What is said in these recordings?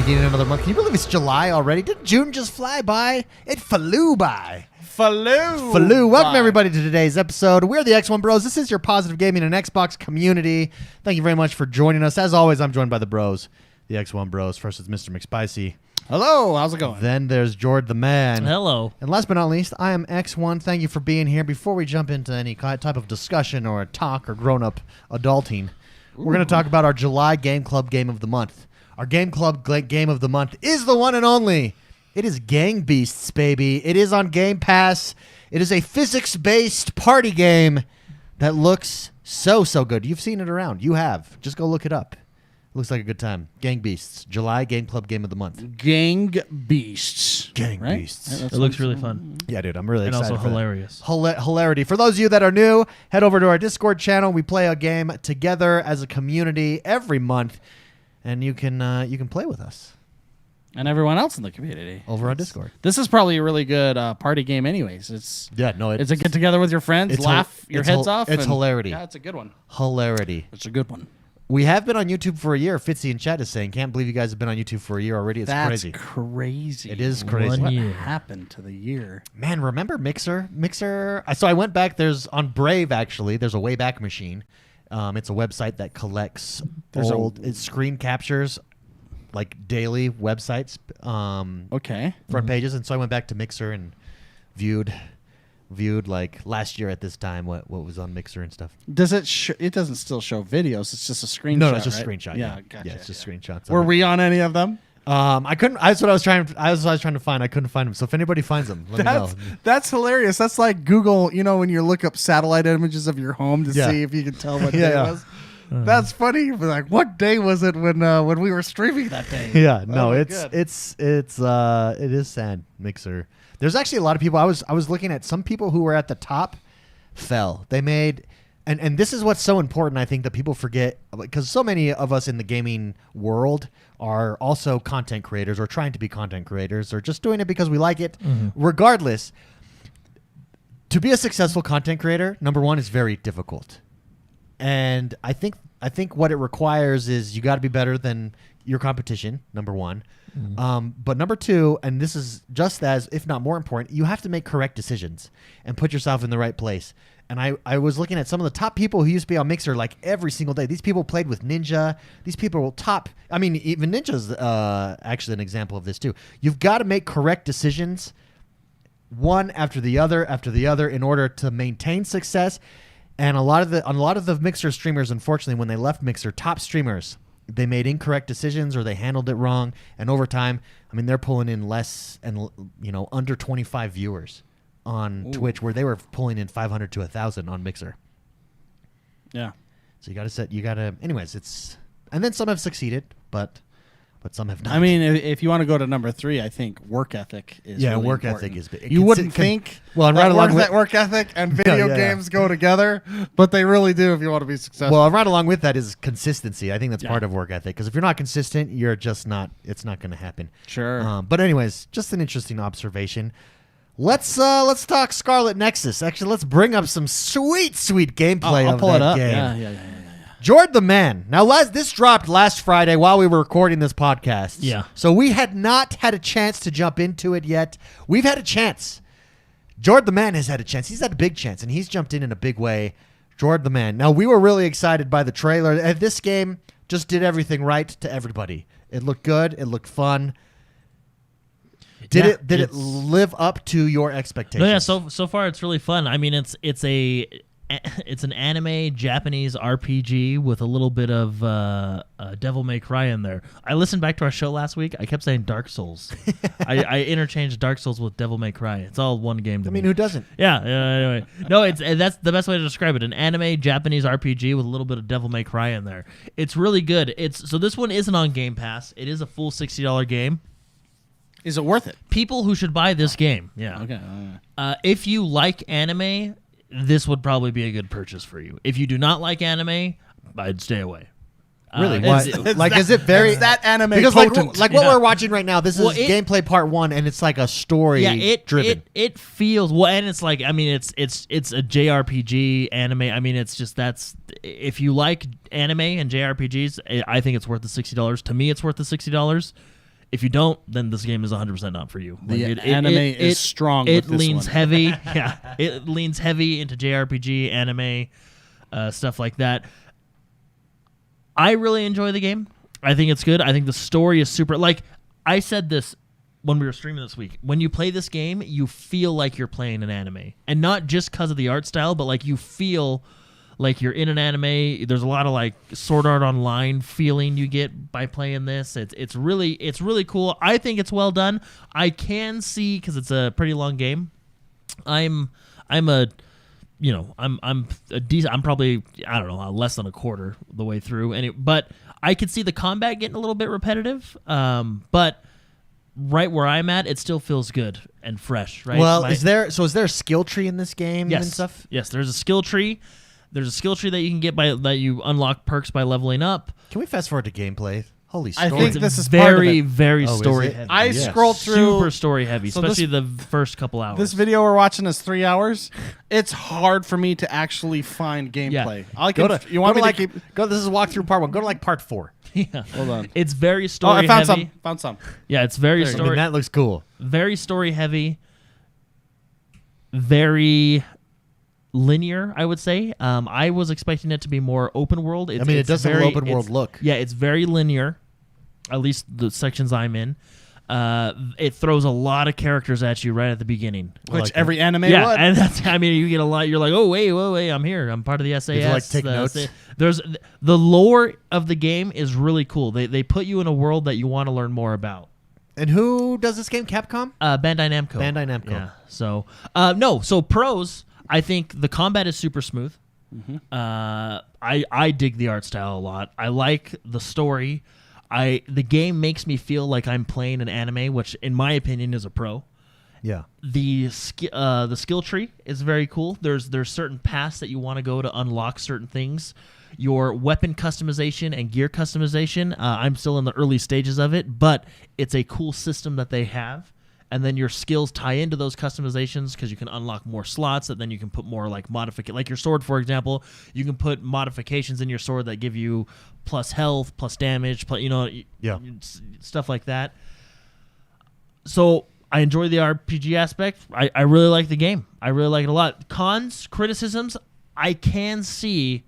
beginning of another month. Can you believe it's July already? Did June just fly by? It flew by. Flew. Welcome, everybody, to today's episode. We're the XoneBros. This is your positive gaming and Xbox community. Thank you very much for joining us. As always, I'm joined by the bros, the XoneBros. First is Mr. McSpicy. Hello, how's it going? Then there's Jord the Man. Hello. And last but not least, I am X1. Thank you for being here. Before we jump into any type of discussion or talk or grown-up adulting, we're going to talk about our July Game Club Game of the Month. Our Game Club Game of the Month is the one and only. It is Gang Beasts, baby. It is on Game Pass. It is a physics-based party game that looks so good. You've seen it around. You have. Just go look it up. Looks like a good time. Gang Beasts, July Game Club Game of the Month. Gang Beasts. Gang Beasts. It looks really fun. Yeah, dude, I'm really excited. And also hilarious. Hilarity. For those of you that are new, head over to our Discord channel. We play a game together as a community every month, and you can play with us. And everyone else in the community. Over on Discord. This is probably a really good party game anyways. It's a get together with your friends, laugh your heads off. It's hilarity. Yeah, it's a good one. Hilarity. It's a good one. We have been on YouTube for a year. Fitzy in chat is saying, can't believe you guys have been on YouTube for a year already. It's crazy. That's crazy. It is crazy. What happened to the year? Man, remember Mixer? So I went back. There's on Brave, actually. There's a Wayback Machine. It's a website that collects it screen captures, like daily websites. Front pages. And so I went back to Mixer and viewed like last year at this time what was on Mixer and stuff. Does it it doesn't still show videos, it's just a screenshot? No, it's just right? a screenshot. Yeah, gotcha. Yeah, it's just screenshots. Were we on any of them? I couldn't. That's what I was trying to find. I couldn't find them. So if anybody finds them, let me know. That's hilarious. That's like Google, when you look up satellite images of your home to see if you can tell what day it was. That's funny. Like, what day was it when we were streaming that day? Yeah, no, it is sad. Mixer. There's actually a lot of people. I was looking at some people who were at the top fell. They made and this is what's so important, I think, that people forget, because so many of us in the gaming world are also content creators or trying to be content creators or just doing it because we like it. Mm-hmm. Regardless, to be a successful content creator, number one, is very difficult. And I think what it requires is you got to be better than your competition, number one. Mm-hmm. But number two, and this is just as, if not more important, you have to make correct decisions and put yourself in the right place. And I was looking at some of the top people who used to be on Mixer like every single day. These people played with Ninja. These people will even Ninja's actually an example of this too. You've got to make correct decisions, one after the other in order to maintain success. And a lot of the Mixer streamers, unfortunately, when they left Mixer, top streamers, they made incorrect decisions or they handled it wrong. And over time, they're pulling in less and under 25 viewers on Twitch, where they were pulling in 500 to 1,000 on Mixer. Yeah. So anyways, and then some have succeeded, but some have not. If you want to go to number 3, I think work ethic is really work important. ethic is big. You wouldn't think that work ethic and video games go together, but they really do if you want to be successful. Well, right along with that is consistency. I think that's part of work ethic, because if you're not consistent, you're just not. It's not going to happen. Sure. But anyways, just an interesting observation. Let's talk Scarlet Nexus. Actually, let's bring up some sweet gameplay I'll of pull that it up. game. Yeah. Jord the Man. Now, this dropped last Friday while we were recording this podcast. Yeah. So we had not had a chance to jump into it yet. We've had a chance. Jord the Man has had a chance. He's had a big chance, and he's jumped in a big way. Jord the Man. Now, we were really excited by the trailer. And this game just did everything right to everybody. It looked good. It looked fun. Did it live up to your expectations? No, yeah. So far it's really fun. It's an anime Japanese RPG with a little bit of Devil May Cry in there. I listened back to our show last week. I kept saying Dark Souls. I interchanged Dark Souls with Devil May Cry. It's all one game to me. Who doesn't? Yeah. Anyway, no, that's the best way to describe it. An anime Japanese RPG with a little bit of Devil May Cry in there. It's really good. So this one isn't on Game Pass. It is a full $60 game. Is it worth it? People who should buy this game. Yeah. Okay. If you like anime, this would probably be a good purchase for you. If you do not like anime, I'd stay away. Really? Is it very... It's that anime because potent. what we're watching right now, this is gameplay part 1, and it's like a story driven. It feels... Well, and it's like, it's a JRPG anime. It's just if you like anime and JRPGs, I think it's worth the $60. To me, it's worth the $60. If you don't, then this game is 100% not for you. The anime is strong. It with this leans one. heavy. Yeah, it leans heavy into JRPG, anime, stuff like that. I really enjoy the game. I think it's good. I think the story is super. Like I said this when we were streaming this week. When you play this game, you feel like you're playing an anime, and not just because of the art style, but like you feel like you're in an anime. There's a lot of like Sword Art Online feeling you get by playing this. It's really cool. I think it's well done. I can see, because it's a pretty long game. I'm a decent. I'm probably, I don't know, less than a quarter the way through. But I could see the combat getting a little bit repetitive. But right where I'm at, it still feels good and fresh. Right. Well, is there a skill tree in this game yes, and stuff? Yes, there's a skill tree. There's a skill tree that you can get that you unlock perks by leveling up. Can we fast forward to gameplay? Holy I story. think this is part of very, it. very Oh, is story it? heavy. I Yeah. scrolled through. Super story heavy, So especially the first couple hours. This video we're watching is 3 hours. It's hard for me to actually find gameplay. You want me to keep? This is walkthrough part 1. Go to like part 4. Yeah. Hold on. It's very Oh, story I found heavy. some. Found some. Yeah, it's very I story. mean, that looks cool. Very story heavy. Very linear, I would say. I was expecting it to be more open world. It does have an open world look. Yeah, it's very linear. At least the sections I'm in. It throws a lot of characters at you right at the beginning. Which every anime would. And that's, I mean, you get a lot. You're like, oh wait, I'm here. I'm part of the SAS. Did you, like, take notes? There's the lore of the game is really cool. They put you in a world that you want to learn more about. And who does this game? Capcom? Bandai Namco. Bandai Namco. Yeah. So so pros. I think the combat is super smooth. Mm-hmm. I dig the art style a lot. I like the story. The game makes me feel like I'm playing an anime, which in my opinion is a pro. Yeah. The skill tree is very cool. There's certain paths that you want to go to unlock certain things. Your weapon customization and gear customization, I'm still in the early stages of it, but it's a cool system that they have. And then your skills tie into those customizations because you can unlock more slots that then you can put more like like your sword, for example. You can put modifications in your sword that give you plus health, plus damage, stuff like that. So I enjoy the RPG aspect. I really like the game. I really like it a lot. Cons, criticisms, I can see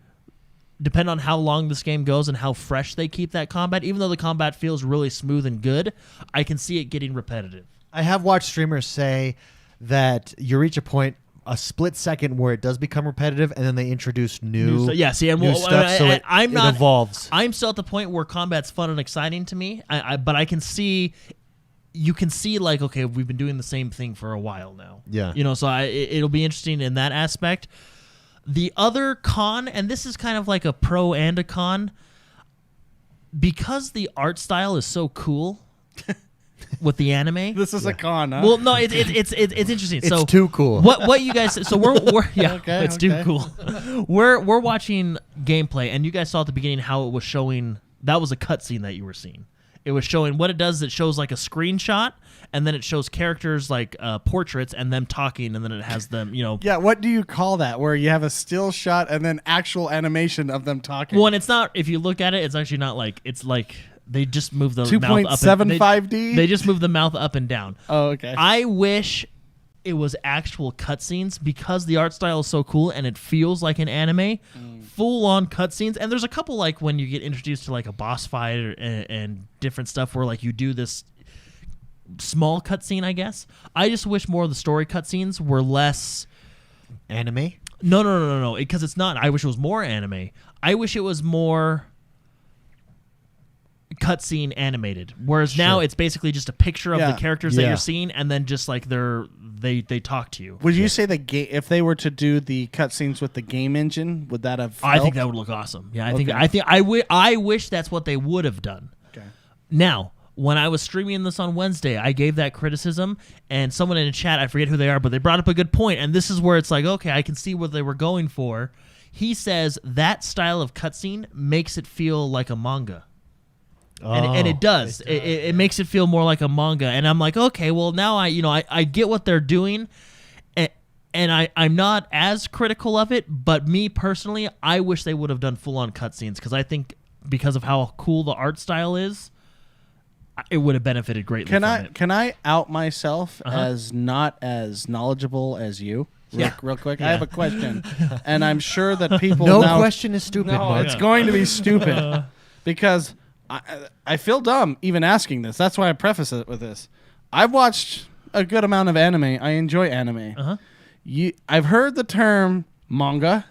depend on how long this game goes and how fresh they keep that combat. Even though the combat feels really smooth and good, I can see it getting repetitive. I have watched streamers say that you reach a split second where it does become repetitive, and then they introduce new stuff, so it evolves. I'm still at the point where combat's fun and exciting to me, but I can see, you can see like, okay, we've been doing the same thing for a while now. Yeah. So it'll be interesting in that aspect. The other con, and this is kind of like a pro and a con, because the art style is so cool. With the anime, This is a con, huh? well, no, it's interesting. It's so too cool. What you guys? So we're Okay, it's too okay. cool. We're watching gameplay, and you guys saw at the beginning how it was showing. That was a cutscene that you were seeing. It was showing what it does. It shows like a screenshot, and then it shows characters like portraits and them talking, and then it has them. Yeah, what do you call that? Where you have a still shot and then actual animation of them talking? Well, and it's not. If you look at it, it's actually not like it's like. They just move the mouth up. 2.75D? They just move the mouth up and down. Oh, okay. I wish it was actual cutscenes because the art style is so cool and it feels like an anime. Full-on cutscenes. And there's a couple like when you get introduced to like a boss fight and different stuff where like you do this small cutscene, I guess. I just wish more of the story cutscenes were less... Anime? No. Because it's not. I wish it was more anime. I wish it was more... cutscene animated, whereas now it's basically just a picture of the characters that you're seeing, and then just like they talk to you. Would you say the if they were to do the cutscenes with the game engine, would that have? I think helped? that would look awesome. Yeah, Okay. I wish that's what they would have done. Okay. Now, when I was streaming this on Wednesday, I gave that criticism, and someone in the chat, I forget who they are, but they brought up a good point, and this is where it's like, okay, I can see what they were going for. He says that style of cutscene makes it feel like a manga. And it does. It makes it feel more like a manga. And I'm like, okay, well, now I get what they're doing. And I'm not as critical of it. But me personally, I wish they would have done full-on cutscenes. Because I think because of how cool the art style is, it would have benefited greatly. Can I out myself as not as knowledgeable as you? Real quick. I have a question, and I'm sure that people No now, question is stupid. No, Mark. it's going to be stupid because I feel dumb even asking this. That's why I preface it with this. I've watched a good amount of anime. I enjoy anime. I've heard the term manga.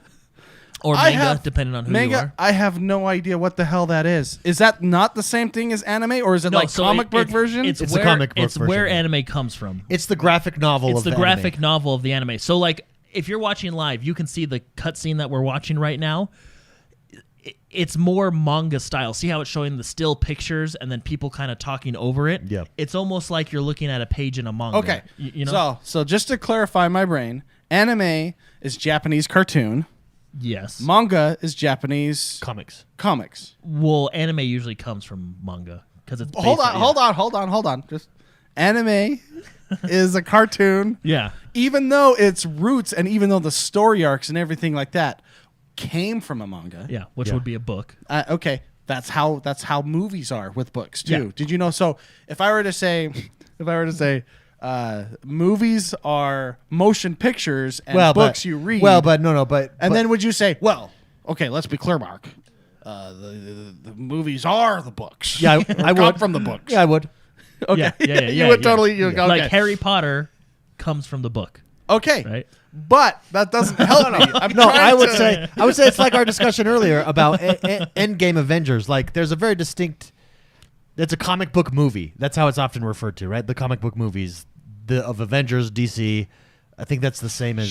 Or manga, depending on who you are. I have no idea what the hell that is. Is that not the same thing as anime, or is it comic book version? It's the comic book version. It's where anime comes from. It's the graphic novel It's of the the graphic anime. novel of the anime. So, like, if you're watching live, you can see the cutscene that we're watching right now. It's more manga style. See how it's showing the still pictures and then people kind of talking over it? Yep. It's almost like you're looking at a page in a manga. Okay. You know? So just to clarify my brain, anime is Japanese cartoon. Yes. Manga is Japanese comics. Well, anime usually comes from manga because it's. Hold on. Just anime is a cartoon. Yeah. Even though its roots and even though the story arcs and everything like that came from a manga. Yeah, which would be a book. Okay, that's how movies are with books too. Yeah. Did you know? So if I were to say, movies are motion pictures and books you read. And then would you say, well, okay, let's be clear, Mark. The movies are the books. Yeah, I would. Come from the books. Yeah, I would. Okay. Yeah. You would totally. Okay. Like Harry Potter comes from the book. Okay. Right. But that doesn't help me. I would say it's like our discussion earlier about Endgame Avengers. Like, there's a very distinct. It's a comic book movie. That's how it's often referred to, right? The comic book movies of Avengers, DC. I think that's the same as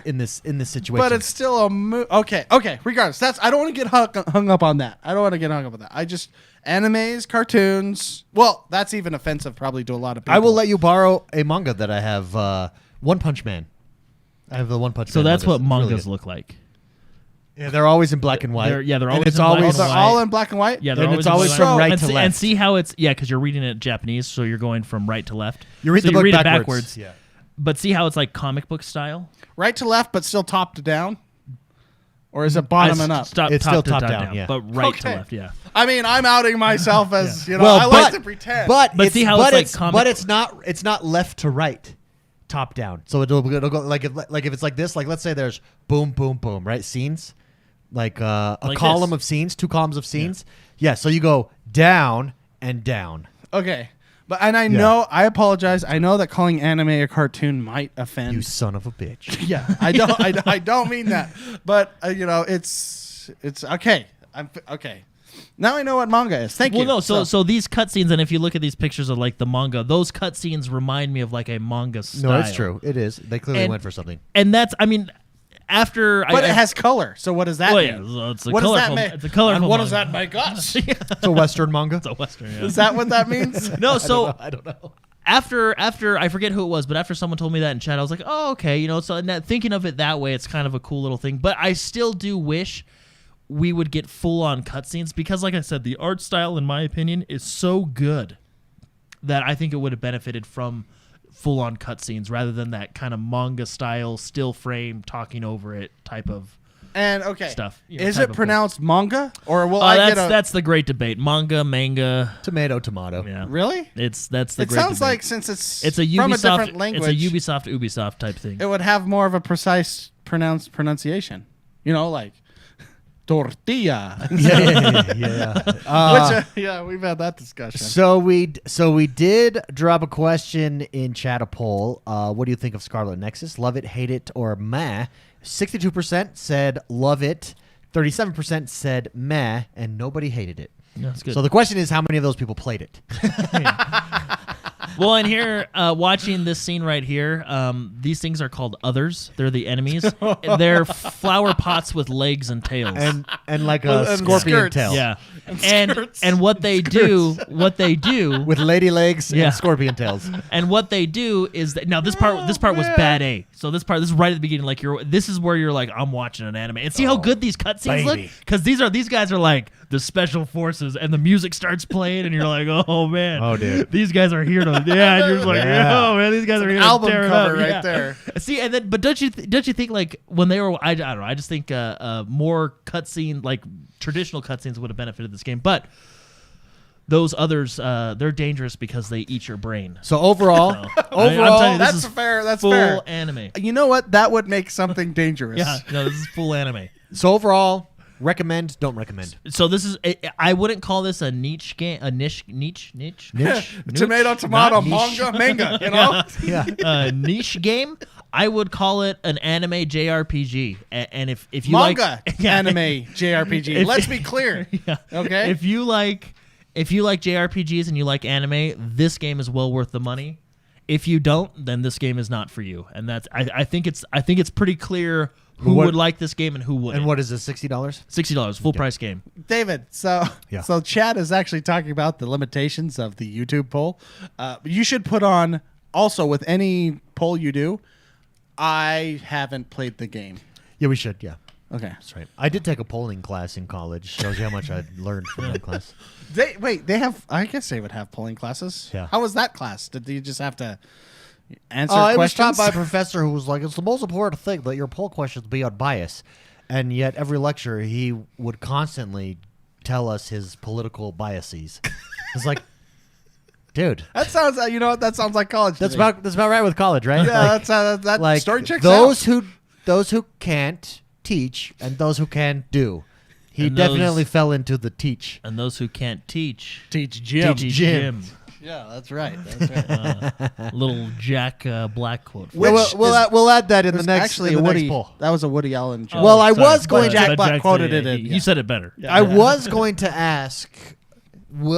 in this situation. But it's still a movie. Okay. Regardless, I don't want to get hung up on that. I just animes, cartoons. Well, that's even offensive probably to a lot of people. I will let you borrow a manga that I have. One Punch Man. I have the One Punch Man. So that's what mangas mangas look like. Yeah, they're always in black and white. They're always. And it's in black always and white. all in black and white. Yeah, they're and always it's always in black from right and to see, left. And see how it's because you're reading it Japanese, so you're going from right to left. You read so the book it backwards. Yeah. But see how it's like comic book style. Right to left, but still top to down, or is it bottom and up? It's still top down, yeah. But right to left, yeah. I mean, I'm outing myself as I Well, like to pretend. But see how it's like comic. But it's not left to right. Top down, so it'll go like if it's like this. Like let's say there's boom, boom, boom, right? Scenes, like a like column this. of scenes, 2 columns of scenes. Yeah, so you go down and down. Okay, but I know I apologize. I know that calling anime a cartoon might offend You son of a bitch. Yeah, I don't mean that, but it's okay. I'm okay. Now I know what manga is. Thank you. Well, no, so these cutscenes, and if you look at these pictures of like the manga, those cutscenes remind me of like a manga style. No, it's true. It is. They clearly went for something. And that's, I mean, after. But it has color. So what does that mean? Yeah, so it's a what colorful, does that mean? It's a colorful. And what does manga. that make us? It's a Western manga. It's a Western. Yeah. Is that what that means? No, so I don't know. After I forget who it was, but after someone told me that in chat, I was like, oh, okay, so thinking of it that way, it's kind of a cool little thing. But I still do wish we would get full-on cutscenes because, like I said, the art style, in my opinion, is so good that I think it would have benefited from full-on cutscenes rather than that kind of manga-style, still frame, talking over it type of And stuff. Is it pronounced manga or will I get a? That's the great debate. Manga. Tomato. Yeah. Really? That's the It great sounds debate. like since It's a Ubisoft, from a different language, it's a Ubisoft type thing. it would have more of a precise pronunciation. Like tortilla. Yeah. Which, we've had that discussion. So we did drop a question in chat, a poll. What do you think of Scarlet Nexus? Love it, hate it, or meh? 62% said love it. 37% said meh, and nobody hated it. That's good. So the question is, how many of those people played it? Well, and here, watching this scene right here, these things are called others. They're the enemies. They're flower pots with legs and tails. and like a And scorpion skirts. tail. Yeah, skirts. and what they do With lady legs Yeah. and scorpion tails. and what they do is that now this part was bad A. So this is right at the beginning. Like this is where you're like, I'm watching an anime, and see how good these cutscenes look, baby. because these guys are like the special forces, and the music starts playing, and you're like, oh man, Oh, dude. these guys are here to and you're just like, Yeah. oh man, these guys are here album to tear it cover up. right Yeah. there. See, and then, but don't you think like when they were, I don't know, I just think more cutscene, like traditional cutscenes would have benefited this game. But those others, they're dangerous because they eat your brain. So overall, I'm telling you, this That's is fair. That's full fair. anime. You know what? That would make something dangerous. Yeah, no, this is full anime. so overall, recommend, don't recommend. So this is, I wouldn't call this a niche game, a niche. Tomato, Not manga, manga. You know. Yeah. Niche game. I would call it an anime JRPG. And if you Manga like Yeah. anime JRPG. If- Let's be clear. Yeah. Okay. If you like JRPGs and you like anime, this game is well worth the money. If you don't, then this game is not for you. And that's I think it's pretty clear who What- would like this game and who wouldn't. And what is this, $60? $60 full price game. David, so Yeah. Chad is actually talking about the limitations of the YouTube poll. You should put on also with any poll you do. I haven't played the game. Yeah, we should. Yeah, Okay. that's right. I did take a polling class in college. Shows you how much I learned from that class. They have. I guess they would have polling classes. Yeah. How was that class? Did you just have to answer It was questions? taught by a professor who was like, it's the most important thing that your poll questions be unbiased. And yet every lecture, he would constantly tell us his political biases. It's like, dude, That sounds. You know what? That sounds like college. to that's me. about right with college, right? Yeah, Like- that like story checks those out. those who can't teach and those who can do. He And those- definitely fell into the teach. And those who can't teach, Teach Jim. teach Jim. Jim. Yeah, that's right. That's right. Little Jack Black quote. Which we'll add that in the was next. actually in a the next Woody. poll. That was a Woody Allen joke. Well, I sorry, was going but- to- Jack Black said quoted it. it. You said it better. I was going to ask,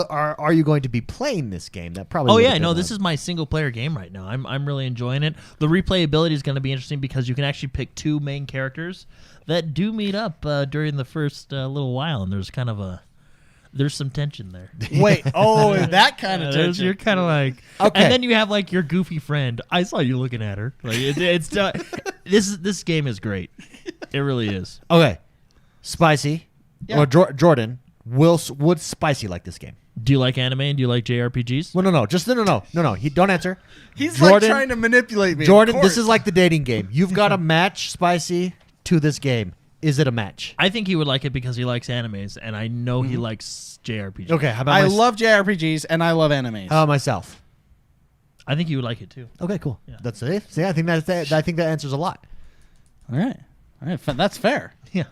are you going to be playing this game? That probably. Oh would yeah, have no, been this is my single player game right now. I'm really enjoying it. The replayability is going to be interesting because you can actually pick two main characters that do meet up during the first little while, and there's some tension there. Wait. Oh, that kind of tension. You're kind of like, Okay. and then you have like your goofy friend. I saw you looking at her. Like it's this game is great. It really is. Okay, Spicy Yeah. or Jordan would Spicy like this game? Do you like anime and do you like JRPGs? Well, no. Just no. He don't answer. He's Jordan, like trying to manipulate me. of Jordan, this course. is like the dating game. You've got to match Spicy to this game. Is it a match? I think he would like it because he likes animes, and I know he likes JRPGs. Okay, how about I love JRPGs and I love animes. myself? I think he would like it too. Okay, cool. Yeah. That's it. See, I think that answers a lot. All right. That's fair. Yeah,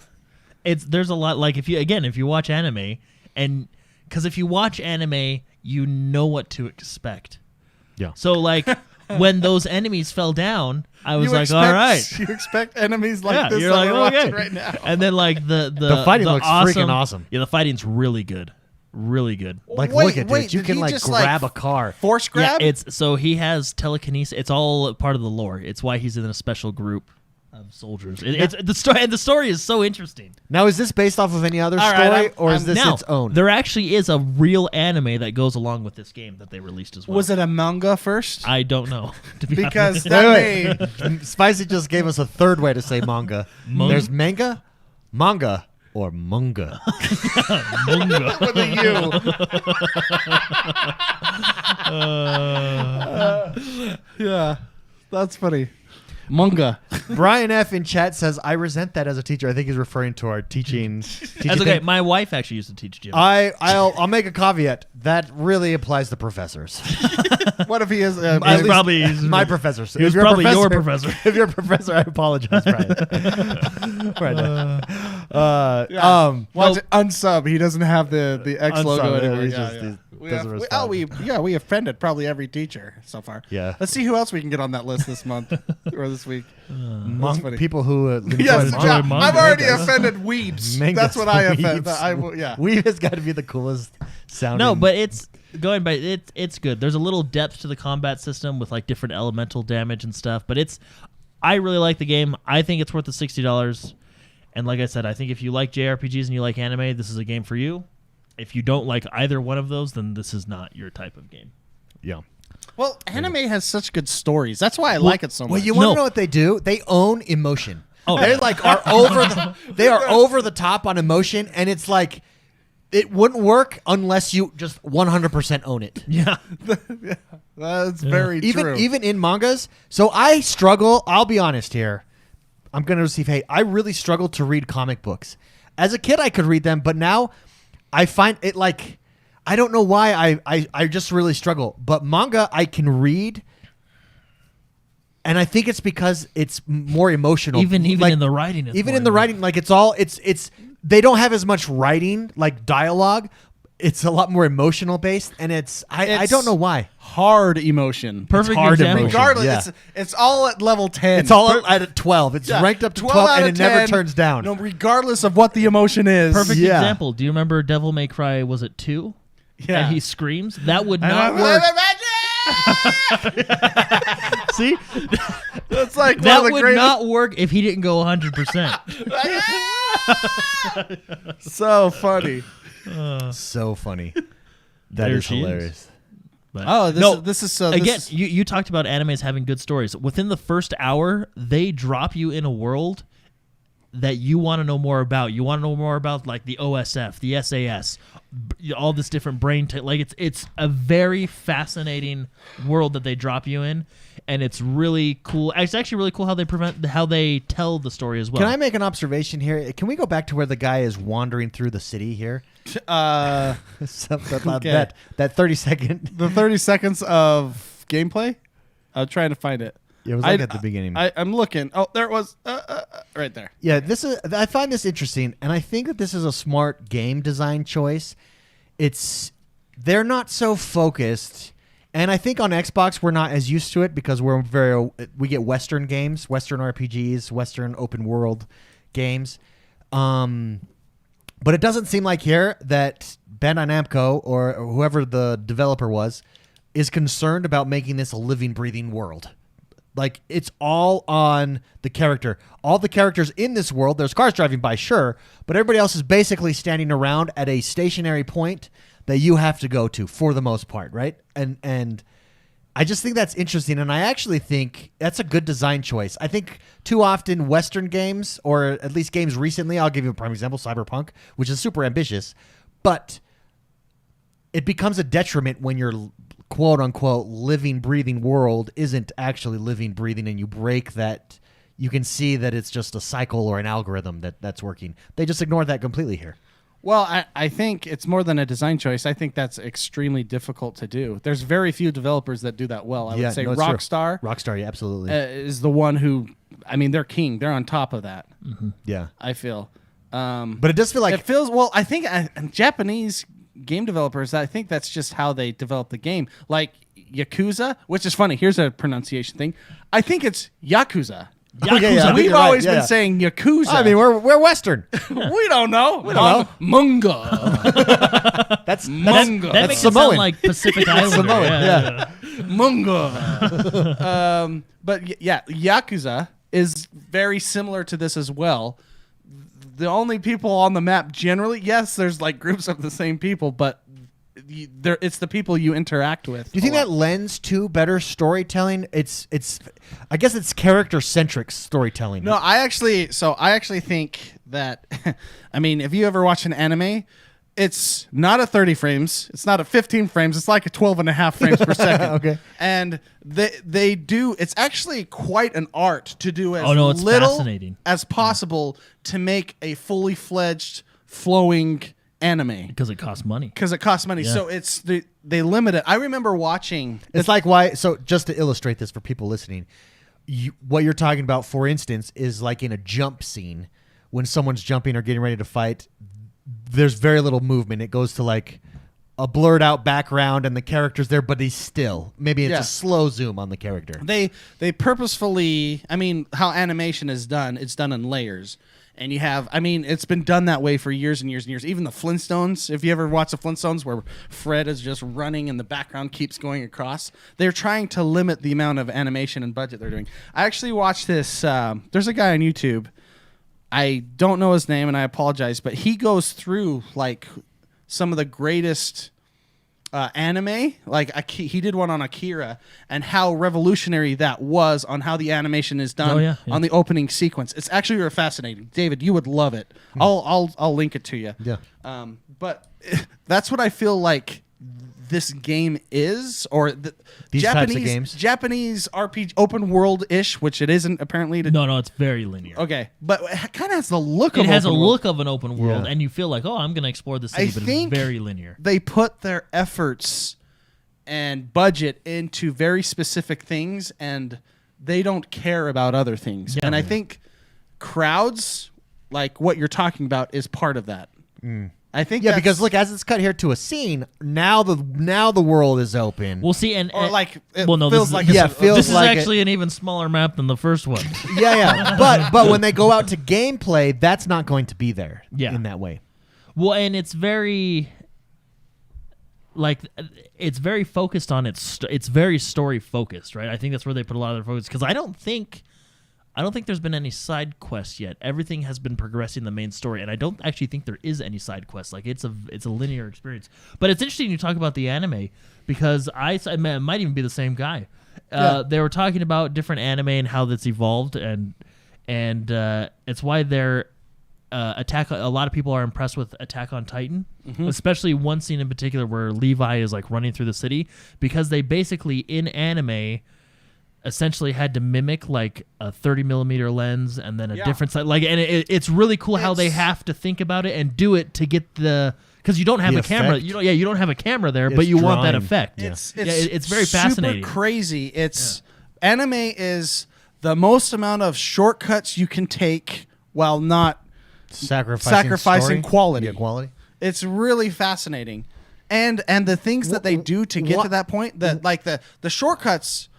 there's a lot. Like if you watch anime, and because if you watch anime, you know what to expect. Yeah. So like when those enemies fell down, I was You like, expect- all right. You expect enemies like Yeah, this you're that like, we're watching okay. right now. And then like The fighting looks freaking awesome. Yeah, the fighting's really good. Really good. Like, Wait, look at wait, it. You did can he like just, grab like, a car. Force grab? Yeah, it's so he has telekinesis. It's all part of the lore. It's why he's in a special group of soldiers. It's the story, and the story is so interesting. Now, is this based off of any other All story, right, or is this Now, its own? there actually is a real anime that goes along with this game that they released as well. Was it a manga first? I don't know. To be Because honest. that made Spicy just gave us a third way to say manga. There's manga, or munga. Manga. with a U. Yeah, that's funny. Manga. Brian F in chat says, "I resent that as a teacher." I think he's referring to our teaching. That's okay. My wife actually used to teach gym. I'll make a caveat. That really applies to professors. What if he is? At He's least probably my professors. He was If you're a probably your professor. If you're a professor, I apologize, Brian. Right. Watch it, unsub. He doesn't have the X Unsub, logo yeah, anymore. he's Yeah, just- yeah. he We, doesn't have, respond. we offended probably every teacher so far. Yeah. Let's see who else we can get on that list this month or this week. That's funny. People who Yes, enjoy yeah, manga. I've already offended weebs. Mangas, That's what I offend. weebs. I will, yeah. Weeb has got to be the coolest sounding. No, but it's going by it's good. There's a little depth to the combat system with like different elemental damage and stuff, but I really like the game. I think it's worth the $60. And like I said, I think if you like JRPGs and you like anime, this is a game for you. If you don't like either one of those, then this is not your type of game. yeah. Well, anime has such good stories. That's why I like it so much. Well, you want No. to know what they do? They own emotion. Oh, they yeah. like are over the top on emotion, and it's like it wouldn't work unless you just 100% own it. Yeah. That's very true. Even in mangas. So I struggle. I'll be honest here. I'm gonna receive hate. I really struggle to read comic books. As a kid, I could read them, but now I find it like I don't know why I just really struggle. But manga I can read, and I think it's because it's more emotional. Even like, in the writing, it's even more in the writing, like it's they don't have as much writing like dialogue. It's a lot more emotional based, and I don't know why. Hard emotion. Perfect hard example. emotion. Regardless, Yeah. it's all at level 10. It's all at 12. It's ranked up to 12 out and of it never 10, turns down. No, regardless of what the emotion is. Perfect Yeah. example. Do you remember Devil May Cry? Was it 2? Yeah. And he screams. That would And not I'm work. like, See, That's like that one of the would greatest. not work if he didn't go 100%. So funny. So funny. That There is she is. hilarious. But Oh, no, this is so. again, This is, you talked about animes having good stories. Within the first hour, they drop you in a world that you want to know more about. You want to know more about like the OSF, the SAS, all this different brain. Like it's a very fascinating world that they drop you in, and it's really cool. It's actually really cool how they tell the story as well. Can I make an observation here? Can we go back to where the guy is wandering through the city here? okay. That 30-second. The 30 seconds of gameplay. I'm trying to find it. It was like at the beginning. I'm looking. Oh, there it was. Right there. Yeah, I find this interesting, and I think that this is a smart game design choice. They're not so focused, and I think on Xbox we're not as used to it because we get Western games, Western RPGs, Western open world games. But it doesn't seem like here that Bandai Namco or whoever the developer was is concerned about making this a living, breathing world. Like, it's all on the character. All the characters in this world, there's cars driving by, sure, but everybody else is basically standing around at a stationary point that you have to go to for the most part, right? And I just think that's interesting, and I actually think that's a good design choice. I think too often Western games, or at least games recently, I'll give you a prime example, Cyberpunk, which is super ambitious, but it becomes a detriment when your quote-unquote living, breathing world isn't actually living, breathing, and you break that. You can see that it's just a cycle or an algorithm that's working. They just ignore that completely here. Well, I think it's more than a design choice. I think that's extremely difficult to do. There's very few developers that do that well. I would say no, it's true. Rockstar. Rockstar, yeah, absolutely. Is the one who, I mean, they're king. They're on top of that. Yeah. I feel. But it does feel like... It feels, well, I think Japanese game developers, I think that's just how they develop the game. Like Yakuza, which is funny. Here's a pronunciation thing. I think it's Yakuza. Okay, yeah, I think We've you're right, always yeah. been saying Yakuza. I mean, we're Western. we don't know. We don't know. Manga. That's Manga. That makes Samoan. it sound like Pacific Islander. Samoan, Yeah. Manga. But yeah, Yakuza is very similar to this as well. The only people on the map generally, yes, there's like groups of the same people, but it's the people you interact with. Do you think that lends to better storytelling? It's I guess it's character centric storytelling. No, I actually think that I mean, if you ever watch an anime, it's not a 30 frames, it's not a 15 frames, it's like a 12 and a half frames per second. Okay. And they do, it's actually quite an art to do as it's little fascinating. as possible to make a fully fledged flowing anime. Because it costs money. Because it costs money. Yeah. So they limit it. I remember watching It's like why. So just to illustrate this for people listening, what you're talking about, for instance, is like in a jump scene when someone's jumping or getting ready to fight. There's very little movement. It goes to like a blurred out background and the character's there, but he's still. Maybe it's a slow zoom on the character. They purposefully, I mean, how animation is done, it's done in layers. And you have, I mean, it's been done that way for years and years and years. Even the Flintstones, if you ever watch the Flintstones where Fred is just running and the background keeps going across, they're trying to limit the amount of animation and budget they're doing. I actually watched this, there's a guy on YouTube, I don't know his name and I apologize, but he goes through like some of the greatest anime, like he did one on Akira and how revolutionary that was on how the animation is done on the opening sequence. It's actually fascinating. David, you would love it. I'll link it to you. Yeah. But that's what I feel like this game is, or These types of games? Japanese RPG open world ish, which it isn't apparently. No, it's very linear. Okay, but it kind of has the look. It of has a open world. look of an open world, Yeah. and you feel like, oh, I'm going to explore the city, but think it's very linear. They put their efforts and budget into very specific things, and they don't care about other things. Yeah. And I think crowds, like what you're talking about, is part of that. I think Yeah, because look, as it's cut here to a scene, now the world is open. We'll see, and or like it well, no, feels this like is, yeah, feels this is like actually an even smaller map than the first one. yeah. But when they go out to gameplay, that's not going to be there. Yeah. In that way. Well, and it's very, like, it's very focused on it's very story focused, right? I think that's where they put a lot of their focus, because I don't think there's been any side quests yet. Everything has been progressing the main story, and I don't actually think there is any side quests. Like, it's a linear experience. But it's interesting you talk about the anime, because it might even be the same guy. They were talking about different anime and how that's evolved, and it's why they're a lot of people are impressed with Attack on Titan, especially one scene in particular where Levi is like running through the city, because they basically in anime essentially had to mimic like a 30mm lens and then a different side, like, and it's really cool how they have to think about it and do it to get because you don't have The a camera, effect. you don't have a camera there, but It's you want that drawing. effect. Yeah. It's very fascinating. super crazy. It's anime is the most amount of shortcuts you can take while not sacrificing story. quality. Yeah, quality. It's really fascinating, and the things that they do to get to that point, that like the shortcuts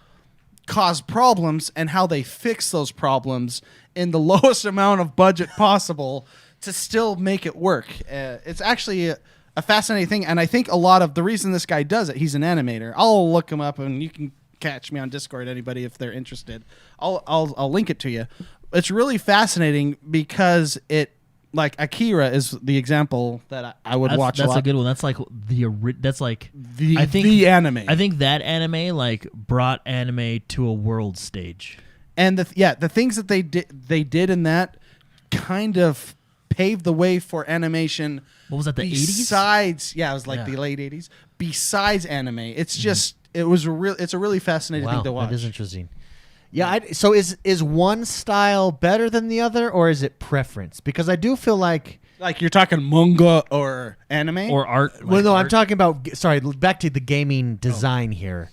cause problems, and how they fix those problems in the lowest amount of budget possible to still make it work. It's actually a fascinating thing, and I think a lot of the reason this guy does it, he's an animator. I'll look him up, and you can catch me on Discord, anybody, if they're interested. I'll link it to you. It's really fascinating because it, like Akira is the example that I would watch. That's a lot. a good one. That's like The I think the anime. I think that anime like brought anime to a world stage. And the things that they did in that kind of paved the way for animation. What was that, the 80s? Besides, it was like the late 80s. Besides anime, it's just it's a really fascinating thing to watch. That is interesting. Yeah, so is one style better than the other, or is it preference? Because I do feel like you're talking manga or anime Or art. well, like no, art. I'm talking about back to the gaming design here.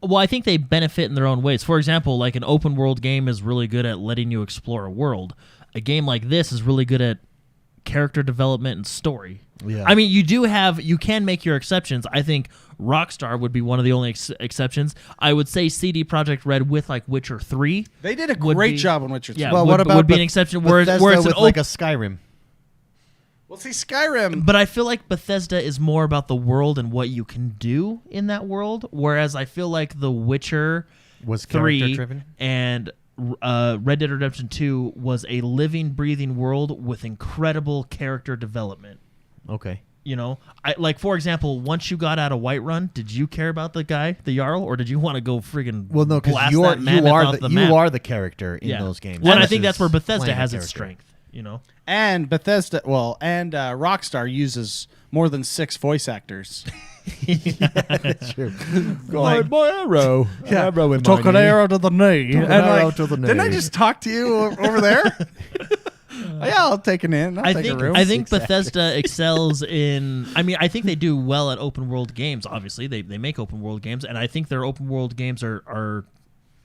Well, I think they benefit in their own ways. For example, like an open world game is really good at letting you explore a world. A game like this is really good at character development and story. Yeah. I mean, you can make your exceptions. I think Rockstar would be one of the only exceptions. I would say CD Projekt Red with like Witcher 3. They did a would great be- job on Witcher 3. Yeah, Well, what about would be an exception where it's Bethesda an with like a Skyrim? Well, see, Skyrim. But I feel like Bethesda is more about the world and what you can do in that world, whereas I feel like The Witcher Was 3 character-driven? and Red Dead Redemption 2 was a living, breathing world with incredible character development. Okay. You know, for example, once you got out of Whiterun, did you care about the guy, the Jarl, or did you want to go friggin' Well, no, because blast you that mammoth off the map? are the character in those games. Well, and I versus think that's where Bethesda playing a has its character. strength. You know, And Bethesda, Rockstar uses more than 6 voice actors. That's true. Like- my arrow. Arrow in Took my an knee. arrow to the knee. Took an And arrow like, to the didn't I knee. just talk to you over there? Yeah, I'll take an in. I'll take a room. I think Bethesda excels in. I mean, I think they do well at open world games. Obviously, they make open world games, and I think their open world games are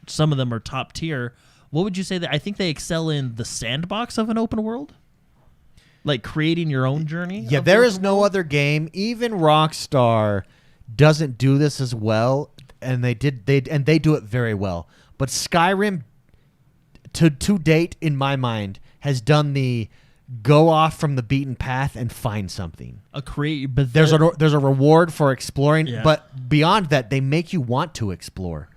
some of them are top tier. What would you say that I think they excel in the sandbox of an open world, like creating your own journey? Yeah, of there the is open no world? other game. Even Rockstar doesn't do this as well, and they do it very well. But Skyrim, to date, in my mind, has done the go off from the beaten path and find something. But There's a reward for exploring, Yeah. but beyond that, they make you want to explore.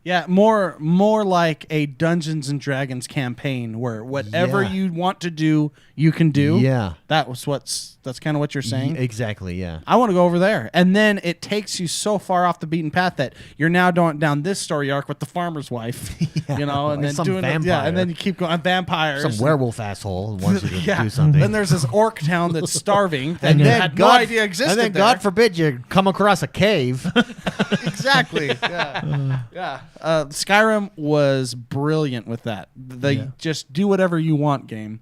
Yeah, more like a Dungeons and Dragons campaign where whatever Yeah. you want to do, you can do. Yeah. That's kind of what you're saying. Exactly, yeah. I want to go over there. And then it takes you so far off the beaten path that you're now down this story arc with the farmer's wife. Yeah, And or then some doing vampire. and then you keep going vampires. Some werewolf asshole wants you to Yeah. do something. Then there's this orc town that's starving that and you then had no idea existed. And then there. God forbid you come across a cave. Exactly. Yeah. Skyrim was brilliant with that. The just do whatever you want game.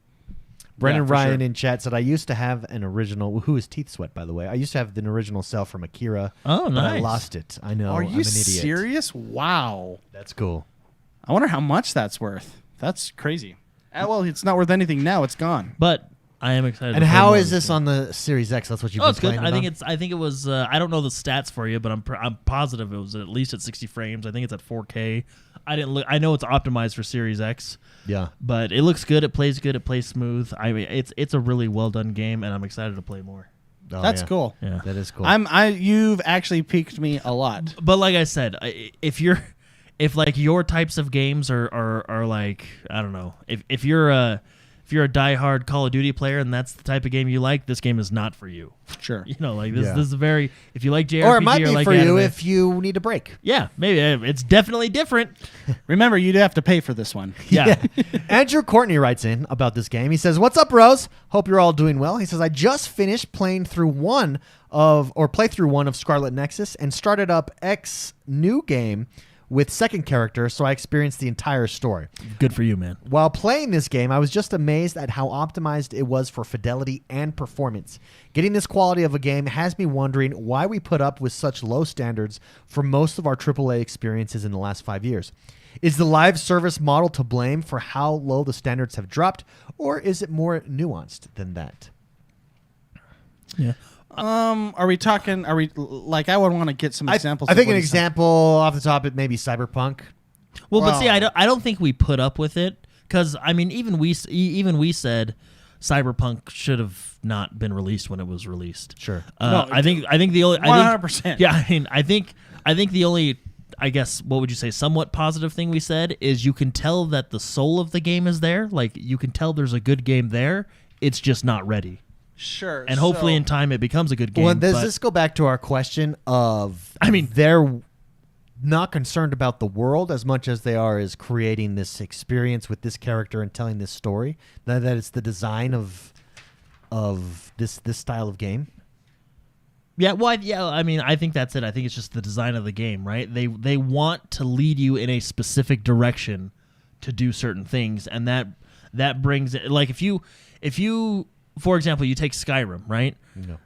Brendan Yeah, for Ryan sure. in chat said, I used to have an original, who is Teeth Sweat, by the way. I used to have an original cell from Akira. Oh, but I nice. lost it. I know. Are I'm you an idiot. serious? Wow. That's cool. I wonder how much that's worth. That's crazy. Well, it's not worth anything now. It's gone. But I am excited. And to play how more is of this on the Series X? That's what you've Oh, been it's good. playing I think it on? I think it was. I don't know the stats for you, but I'm positive it was at least at 60 frames. I think it's at 4K. I didn't look. I know it's optimized for Series X. Yeah. But it looks good. It plays good. It plays smooth. I mean, it's a really well done game, and I'm excited to play more. Oh, That's yeah. cool. Yeah. That is cool. You've actually piqued me a lot. But like I said, if like your types of games are like, I don't know, if you're a diehard Call of Duty player and that's the type of game you like, this game is not for you. Sure. You know, like this Yeah. this is very, if you like JRPG or it might be like for you anime, if you need a break. yeah, maybe it's definitely different. Remember, you'd have to pay for this one. Yeah. Andrew Courtney writes in about this game. He says, "What's up, bros? Hope you're all doing well." He says, "I just finished playthrough one of Scarlet Nexus and started up X new game with second character, so I experienced the entire story. Good for you, man. While playing this game, I was just amazed at how optimized it was for fidelity and performance. Getting this quality of a game has me wondering why we put up with such low standards for most of our AAA experiences in the last 5 years. Is the live service model to blame for how low the standards have dropped, or is it more nuanced than that?" Yeah. Are we like, I would want to get some examples. I of think what an he's saying. example off the top, it may be Cyberpunk. Well, but see, Well- I don't think we put up with it because I mean, even we said Cyberpunk should have not been released when it was released. Sure. No, I think the only 100%. Yeah, I mean, I think the only, I guess, what would you say, somewhat positive thing we said is you can tell that the soul of the game is there. Like you can tell there's a good game there. It's just not ready. Sure. And hopefully so- in time it becomes a good game. Well, does but- this go back to our question of, I mean- they're not concerned about the world as much as they are is creating this experience with this character and telling this story? That it's the design of this style of game? Yeah, well, I mean, I think that's it. I think it's just the design of the game, right? They want to lead you in a specific direction to do certain things, and that brings it. Like if you, for example, you take Skyrim, right? No.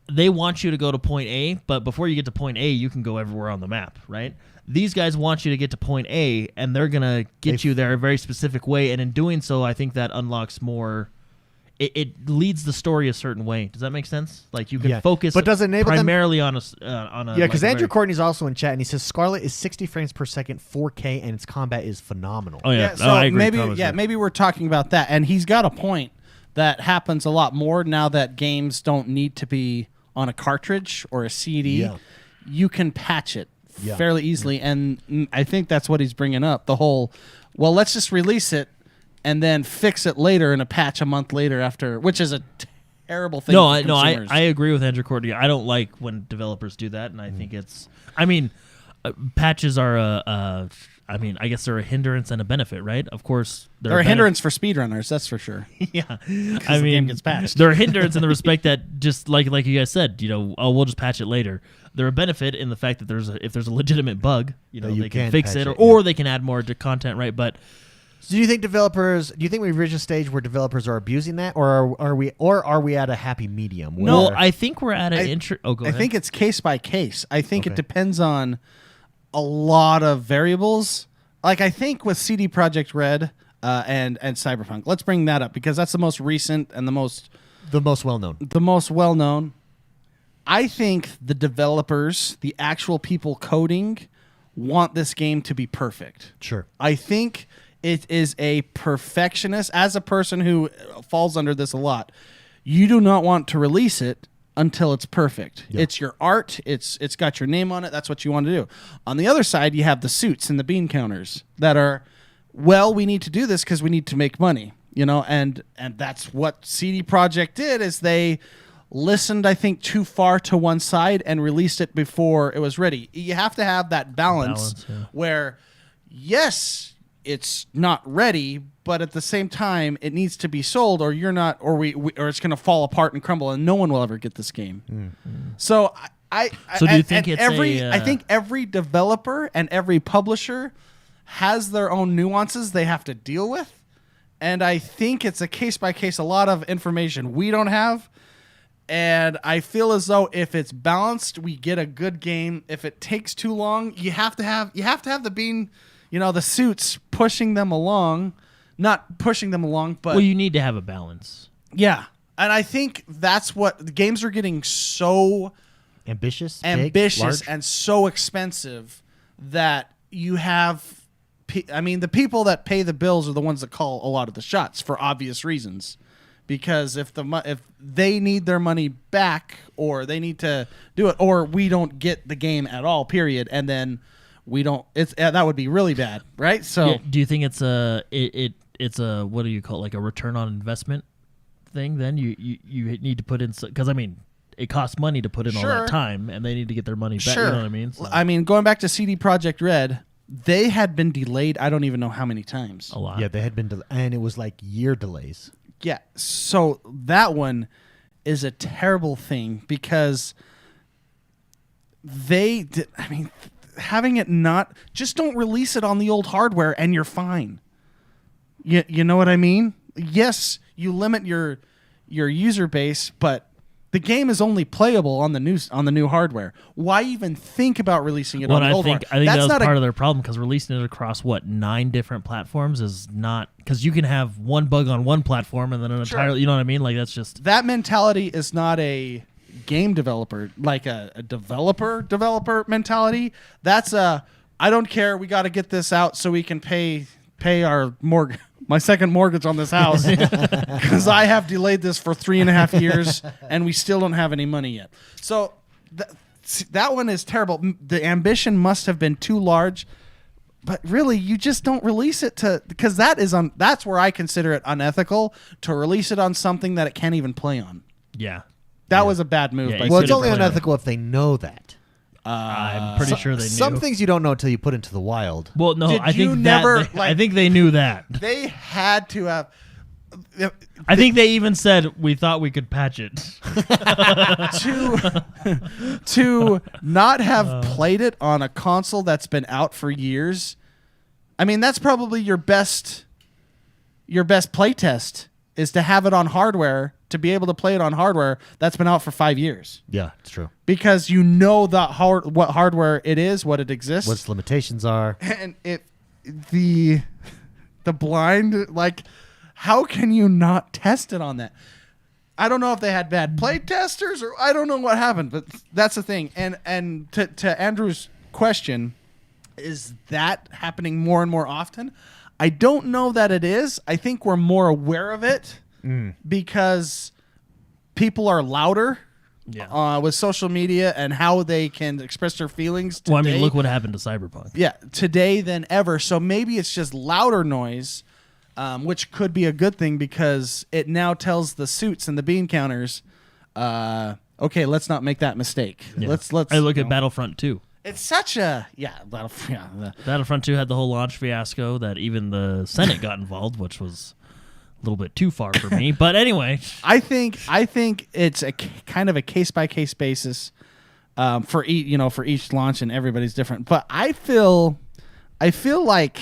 They want you to go to point A, but before you get to point A, you can go everywhere on the map, right? These guys want you to get to point A, and they're gonna get you there a very specific way, and in doing so, I think that unlocks more. It leads the story a certain way. Does that make sense? Like you can Yeah. focus, But does it enable them- primarily on a Yeah, because like a Andrew very- Courtney's also in chat, and he says Scarlet is 60 frames per second, 4K, and its combat is phenomenal. Oh yeah, Yeah, no, so I agree. maybe Thomas, maybe we're talking about that, and he's got a point. That happens a lot more now that games don't need to be on a cartridge or a CD. Yeah. You can patch it Yeah. fairly easily, and I think that's what he's bringing up. The whole, well, let's just release it and then fix it later in a patch a month later after, which is a terrible thing. No, for I consumers. agree with Andrew Courtney. I don't like when developers do that, and I think it's. I mean, patches are I mean, I guess they're a hindrance and a benefit, right? Of course, They're a hindrance for speedrunners, that's for sure. Yeah, the I mean, game gets patched. they're a hindrance in the respect that just like you guys said, you know, oh, we'll just patch it later. They're a benefit in the fact that if there's a legitimate bug, you know, you they can can fix patch it, it, or they can add more to content, right? But So do you think we've reached a stage where developers are abusing that, or are we at a happy medium? No, well, I think we're at an Oh, go I ahead. think it's case by case. I think it Okay. depends on a lot of variables. Like I think with CD Projekt Red and Cyberpunk, let's bring that up because that's the most recent and the most well known. well known. I think the developers, the actual people coding, want this game to be perfect. Sure. I think it is a perfectionist. As a person who falls under this a lot, you do not want to release it until it's perfect. Yeah. It's your art. It's got your name on it. That's what you want to do. On the other side, you have the suits and the bean counters that are, well, we need to do this because we need to make money, and that's what CD Projekt did is they listened, I think, too far to one side and released it before it was ready. You have to have that balance where, yes, it's not ready, but at the same time, it needs to be sold, or you're not, or it's going to fall apart and crumble, and no one will ever get this game. Mm-hmm. So do you think it's I think every developer and every publisher has their own nuances they have to deal with, and I think it's a case by case. A lot of information we don't have. And I feel as though if it's balanced, we get a good game. If it takes too long, you have to have the bean, the suits pushing them along, not pushing them along, but you need to have a balance. Yeah, and I think that's what the games are getting so ambitious, and so expensive that you have. I mean, the people that pay the bills are the ones that call a lot of the shots for obvious reasons. Because if they need their money back, or they need to do it, or we don't get the game at all, period, and then we don't, that would be really bad, right? So, yeah, do you think it's a what do you call it, like a return on investment thing? Then you need to put in, because I mean, it costs money to put in all that time, and they need to get their money back. Sure. You know what I mean? So. I mean, going back to CD Projekt Red, they had been delayed. I don't even know how many times. A lot. Yeah, they had been, and it was like year delays. Yeah, so that one is a terrible thing because having it not, just don't release it on the old hardware and you're fine. You know what I mean? Yes, you limit your user base, but the game is only playable on the new hardware. Why even think about releasing it on the old hardware? I think that was part of their problem, because releasing it across 9 different platforms is not, because you can have one bug on one platform and then an entirely, you know what I mean? Like, that's just, that mentality is not a game developer, like a developer mentality. That's I don't care. We got to get this out so we can pay our mortgage. My second mortgage on this house, because I have delayed this for 3.5 years and we still don't have any money yet. So that one is terrible. The ambition must have been too large, but really you just don't release it because that's where I consider it unethical to release it on something that it can't even play on. Yeah. That was a bad move. Yeah, Well, it's only unethical if they know that. I'm pretty sure they knew. Some things you don't know until you put into the wild. Well, no, Did I you think never, I think they knew that. They had to have. I think they even said we thought we could patch it. to not have played it on a console that's been out for years. I mean, that's probably your best play test is to have it on hardware, to be able to play it on hardware that's been out for 5 years. Yeah, it's true. Because you know what hardware it is, what it exists, what its limitations are, and the blind, like, how can you not test it on that? I don't know if they had bad play testers, or I don't know what happened, but that's the thing. And to Andrew's question, is that happening more and more often? I don't know that it is. I think we're more aware of it because people are louder with social media and how they can express their feelings today. Well, I mean, look what happened to Cyberpunk. Yeah, today than ever. So maybe it's just louder noise, which could be a good thing because it now tells the suits and the bean counters, okay, let's not make that mistake. Yeah. Let's. I look at Battlefront 2. It's such a Battlefront 2 had the whole launch fiasco that even the Senate got involved, which was a little bit too far for me. But anyway, I think it's a kind of a case by case basis for each launch, and everybody's different. But I feel like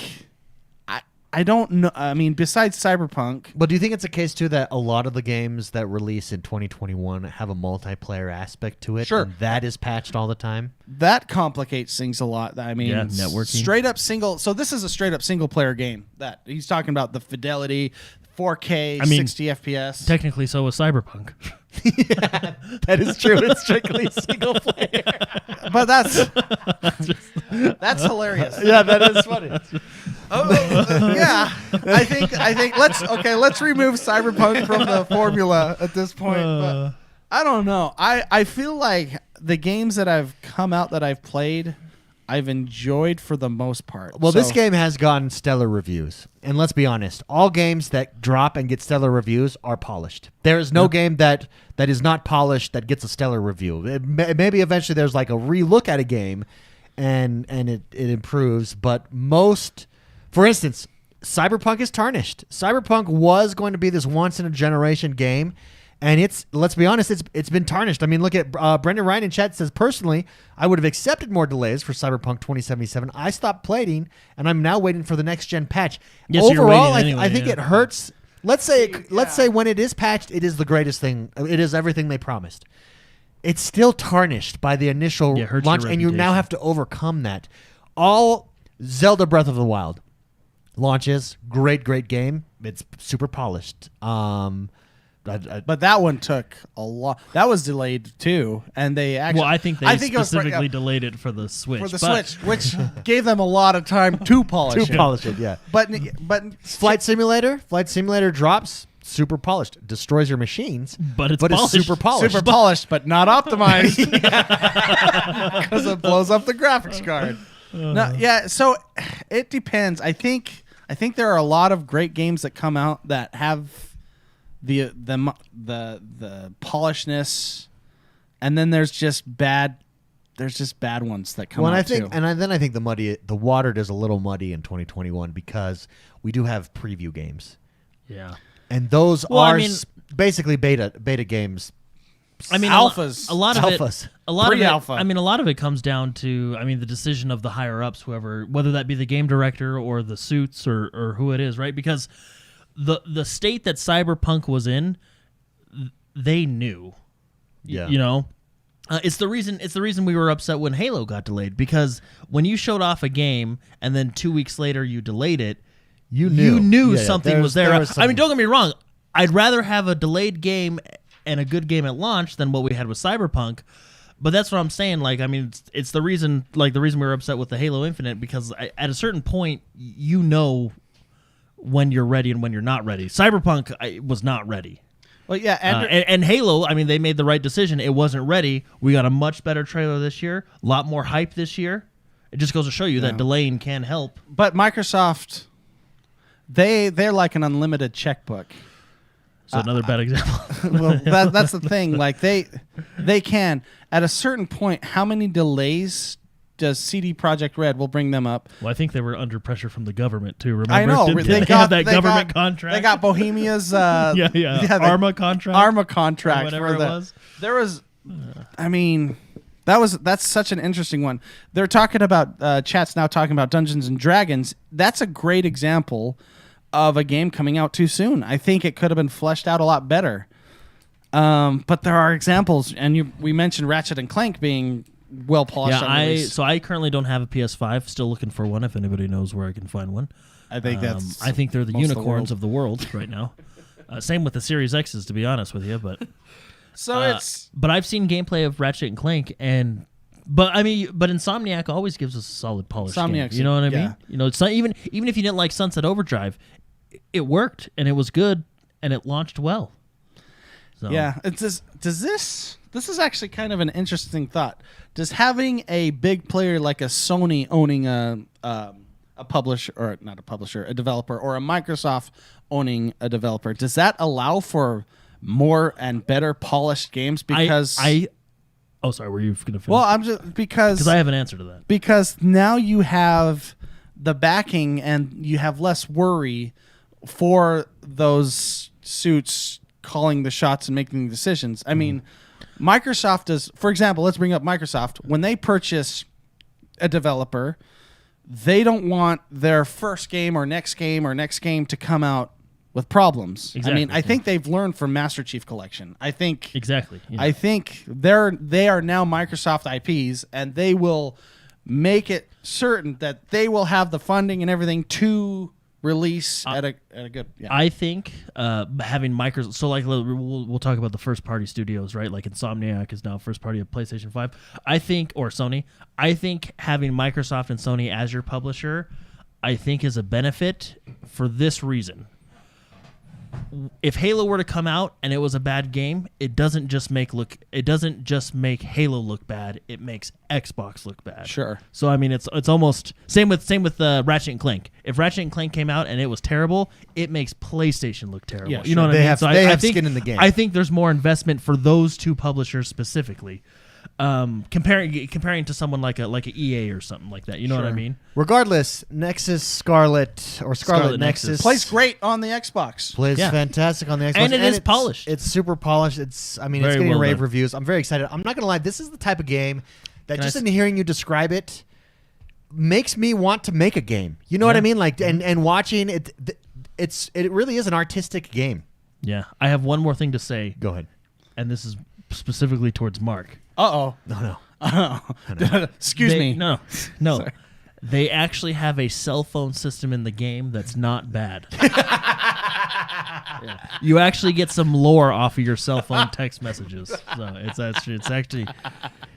I don't know. I mean, besides Cyberpunk. But do you think it's a case, too, that a lot of the games that release in 2021 have a multiplayer aspect to it? Sure. And that is patched all the time? That complicates things a lot. I mean, networking. Straight up single. So this is a straight up single player game. That he's talking about the fidelity, 4K, 60 FPS. Technically, so was Cyberpunk. Yeah, that is true. It's strictly single player. But that's hilarious. Yeah, that is funny. Yeah. I think let's remove Cyberpunk from the formula at this point. I don't know. I feel like the games that have come out that I've played, I've enjoyed for the most part. Well, this game has gotten stellar reviews. And let's be honest, all games that drop and get stellar reviews are polished. There is no game that is not polished that gets a stellar review. Maybe eventually there's like a relook at a game and it improves, but most, for instance, Cyberpunk is tarnished. Cyberpunk was going to be this once-in-a-generation game, and let's be honest, it's been tarnished. I mean, look at Brendan Ryan in chat says, personally, I would have accepted more delays for Cyberpunk 2077. I stopped playing, and I'm now waiting for the next-gen patch. Yes, so overall, anyway, I think it hurts. Let's say when it is patched, it is the greatest thing. It is everything they promised. It's still tarnished by the initial launch, and you now have to overcome that. All Zelda Breath of the Wild launches, great game. It's super polished. But that one took a lot. That was delayed too, and they actually. Well, I think they specifically delayed it for the Switch. For the Switch, which gave them a lot of time to polish it. Yeah. But Flight Simulator drops. Super polished, destroys your machines, but it's super polished. Super polished, but not optimized because it blows up the graphics card. So it depends. I think there are a lot of great games that come out that have the polishedness, and then there's just bad ones that come out too. Then I think the water is a little muddy in 2021 because we do have preview games. Yeah. And those are basically beta games. I mean, alphas. A lot of alphas. A lot Pre-alpha. of it. I mean, a lot of it comes down to the decision of the higher ups, whether that be the game director or the suits or who it is, right? Because the state that Cyberpunk was in, they knew. Yeah. You know, it's the reason we were upset when Halo got delayed, because when you showed off a game and then 2 weeks later you delayed it. You knew something was there. I mean, don't get me wrong. I'd rather have a delayed game and a good game at launch than what we had with Cyberpunk. But that's what I'm saying. Like, I mean, it's the reason we were upset with the Halo Infinite, because at a certain point, you know when you're ready and when you're not ready. Cyberpunk was not ready. Well, yeah, and Halo, I mean, they made the right decision. It wasn't ready. We got a much better trailer this year, a lot more hype this year. It just goes to show you that delaying can help. But Microsoft, they're like an unlimited checkbook. So another bad example. Well, that's the thing. Like they can, at a certain point, how many delays does CD Projekt Red, will bring them up? Well, I think they were under pressure from the government too. Remember? I know. They got that government contract. They got Bohemia's Arma contract. Arma contract. Whatever it was. There was, I mean, that's such an interesting one. They're talking about chat's now talking about Dungeons and Dragons. That's a great example of a game coming out too soon. I think it could have been fleshed out a lot better. But there are examples, and we mentioned Ratchet and Clank being well polished. Yeah, I currently don't have a PS5. Still looking for one. If anybody knows where I can find one, I think I think they're the unicorns of the world right now. Same with the Series X's, to be honest with you. But but I've seen gameplay of Ratchet and Clank, but Insomniac always gives us a solid polished game. You know what I mean? You know, it's not even if you didn't like Sunset Overdrive, it worked and it was good and it launched well. So. Yeah, this is actually kind of an interesting thought. Does having a big player like a Sony owning a publisher, or not a publisher, a developer, or a Microsoft owning a developer, does that allow for more and better polished games? Because oh, sorry, were you going to finish? Well, I'm just because I have an answer to that. Because now you have the backing and you have less worry for those suits calling the shots and making the decisions. I mean, Microsoft does, for example, let's bring up Microsoft. When they purchase a developer, they don't want their first game or next game to come out with problems. Exactly, I mean, I think they've learned from Master Chief Collection. I think exactly. Yeah. I think they are now Microsoft IPs, and they will make it certain that they will have the funding and everything to release at a good. Yeah. I think having Microsoft. So like we'll talk about the first party studios, right? Like Insomniac is now first party of PlayStation 5. I think, or Sony. I think having Microsoft and Sony as your publisher, I think is a benefit for this reason. if Halo were to come out and it was a bad game, it doesn't just make Halo look bad. It makes Xbox look bad. Sure. So I mean, it's almost same with Ratchet and Clank. If Ratchet and Clank came out and it was terrible, it makes PlayStation look terrible. Yeah, You know sure. what They I mean? have- So they I have think, skin in the game. I think there's more investment for those two publishers specifically. Comparing to someone like a EA or something like that. You know what I Sure. mean? Regardless, Nexus Scarlet or Scarlet Nexus Plays great on the Xbox. plays Yeah. fantastic on the Xbox, And it is it's polished. It's super polished. It's Very getting well rave done. reviews. I'm very excited. I'm not gonna lie. This is the type of game that Can I just s- in hearing you describe it makes me want to make a game. You know what I Yeah. mean? Like and watching it, it really is an artistic game. Yeah. I have one more thing to say, Go ahead. and this is specifically towards Mark. Uh-oh. No. Excuse me. No. Sorry. They actually have a cell phone system in the game that's not bad. Yeah. You actually get some lore off of your cell phone text messages. So it's actually,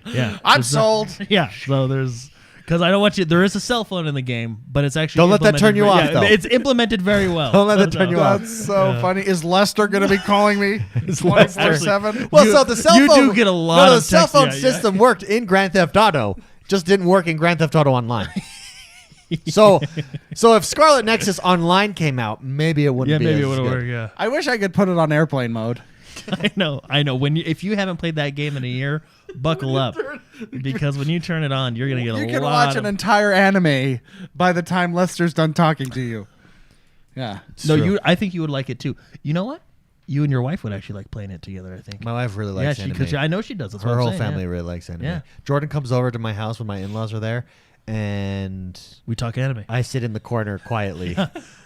yeah. I'm It's not- sold. Yeah. So there's. Because I don't want you. There is a cell phone in the game, but it's actually Don't let that turn you off, implemented though. It's implemented very well. Don't let that turn you off. That's so funny. Is Lester going to be calling me Lester. 24/7? Well, You- so the cell you phone do get a lot No, the of cell text- phone yeah, yeah. system worked in Grand Theft Auto, just didn't work in Grand Theft Auto Online. so if Scarlet Nexus Online came out, maybe it wouldn't. Yeah, be maybe as it would have good. worked. Yeah. I wish I could put it on airplane mode. I know. If you haven't played that game in a year, buckle up, because when you turn it on, you're gonna get You a can lot watch of. an entire anime by the time Lester's done talking to you. Yeah. No, true. I think you would like it too. You know what? You and your wife would actually like playing it together. I think. My wife really likes anime. because I know she does. That's Her what I'm whole saying, family yeah. really likes anime. Yeah. Jordan comes over to my house when my in-laws are there, and We talk anime. I sit in the corner quietly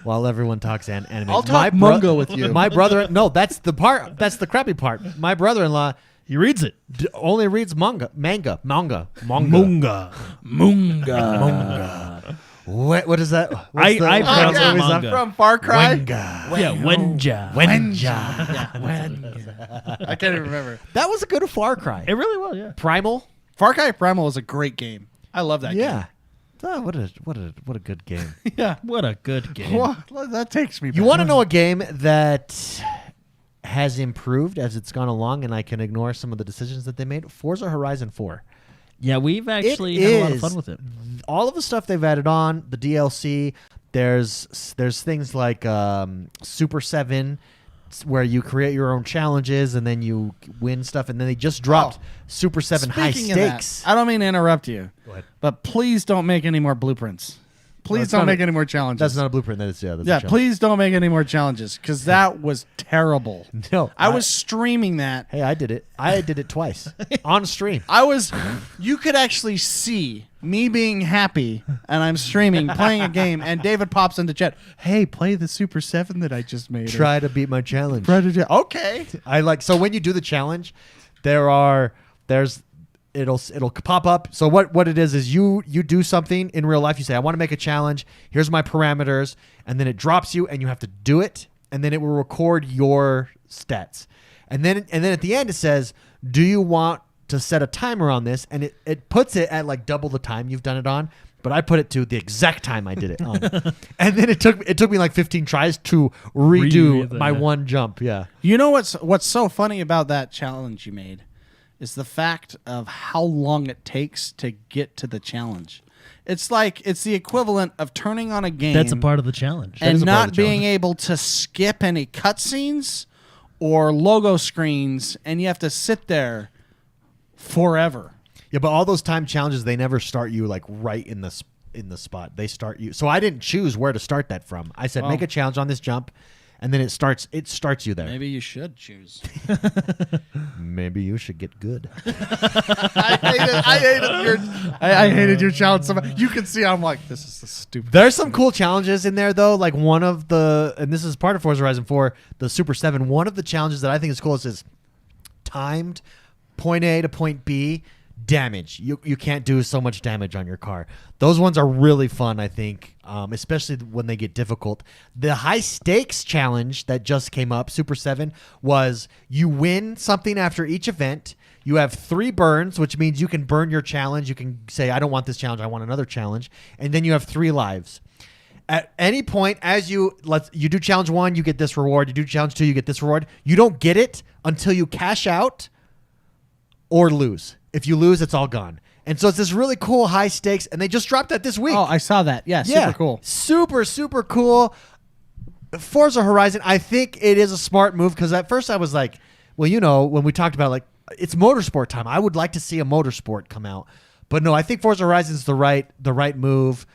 while everyone talks anime. I'll talk manga with you. My brother, no, that's the part. That's the crappy part. My brother-in-law He reads it. only reads manga. Munga. What is that? What's I the- pronounce yeah. it manga. From Far Cry. Yeah, Wenja. I can't even remember. That was a good Far Cry. It really was. Yeah. Primal. Far Cry Primal is a great game. I love that Yeah. Oh, what a good game. game. Yeah. What a good game. Well, that takes me back. You want to know a game that has improved as it's gone along, and I can ignore some of the decisions that they made? Forza Horizon 4. Yeah, we've actually It had a lot of is fun with it. All of the stuff they've added on, the DLC, there's things like Super 7 where you create your own challenges and then you win stuff, and then they just dropped Super 7 High Speaking of that, Stakes. I don't mean to interrupt you, Go ahead. but please don't make any more blueprints. Please it's don't not make a- any more challenges. That's not a blueprint. That's a yeah, challenge. please don't make any more challenges because that was terrible. No, I was streaming that. Hey, I did it. I did it twice on stream. You could actually see me being happy, and I'm streaming, playing a game, and David pops into chat. Hey, play the Super 7 that I just made. Try to beat my challenge. Okay. I like so when you do the challenge, it'll pop up. So what it is you do something in real life. You say, I want to make a challenge. Here's my parameters, and then it drops you, and you have to do it, and then it will record your stats, and then at the end it says, do you want to set a timer on this? And it puts it at like double the time you've done it on. But I put it to the exact time I did it on. And then it took me like 15 tries to redo Redo that, my yeah. one jump. Yeah. You know what's so funny about that challenge you made is the fact of how long it takes to get to the challenge. It's like it's the equivalent of turning on a game That's a part of the challenge. and is a part not of the being challenge. able to skip any cutscenes or logo screens, and you have to sit there forever. Yeah, but all those time challenges, they never start you like right in the spot. They start you. So I didn't choose where to start that from. I said, Oh. make a challenge on this jump, and then it starts you there. Maybe you should choose. Maybe you should get good. I hated your challenge so much. You can see I'm like, this is the stupid. There's some cool challenges in there though. Like one of the, and this is part of Forza Horizon 4, the Super 7. One of the challenges that I think is cool is timed point A to point B damage. You can't do so much damage on your car. Those ones are really fun, I think, especially when they get difficult. The high stakes challenge that just came up, Super 7, was you win something after each event. You have 3 burns, which means you can burn your challenge. You can say, I don't want this challenge, I want another challenge. And then you have 3 lives. At any point, as you do challenge 1, you get this reward. You do challenge 2, you get this reward. You don't get it until you cash out or lose. If you lose, it's all gone. And so it's this really cool high stakes, and they just dropped that this week. Oh, I saw that. Yeah, super cool. Super, super cool. Forza Horizon, I think it is a smart move because at first I was like, well, you know, when we talked about like it's motorsport time, I would like to see a motorsport come out. But no, I think Forza Horizon is the right move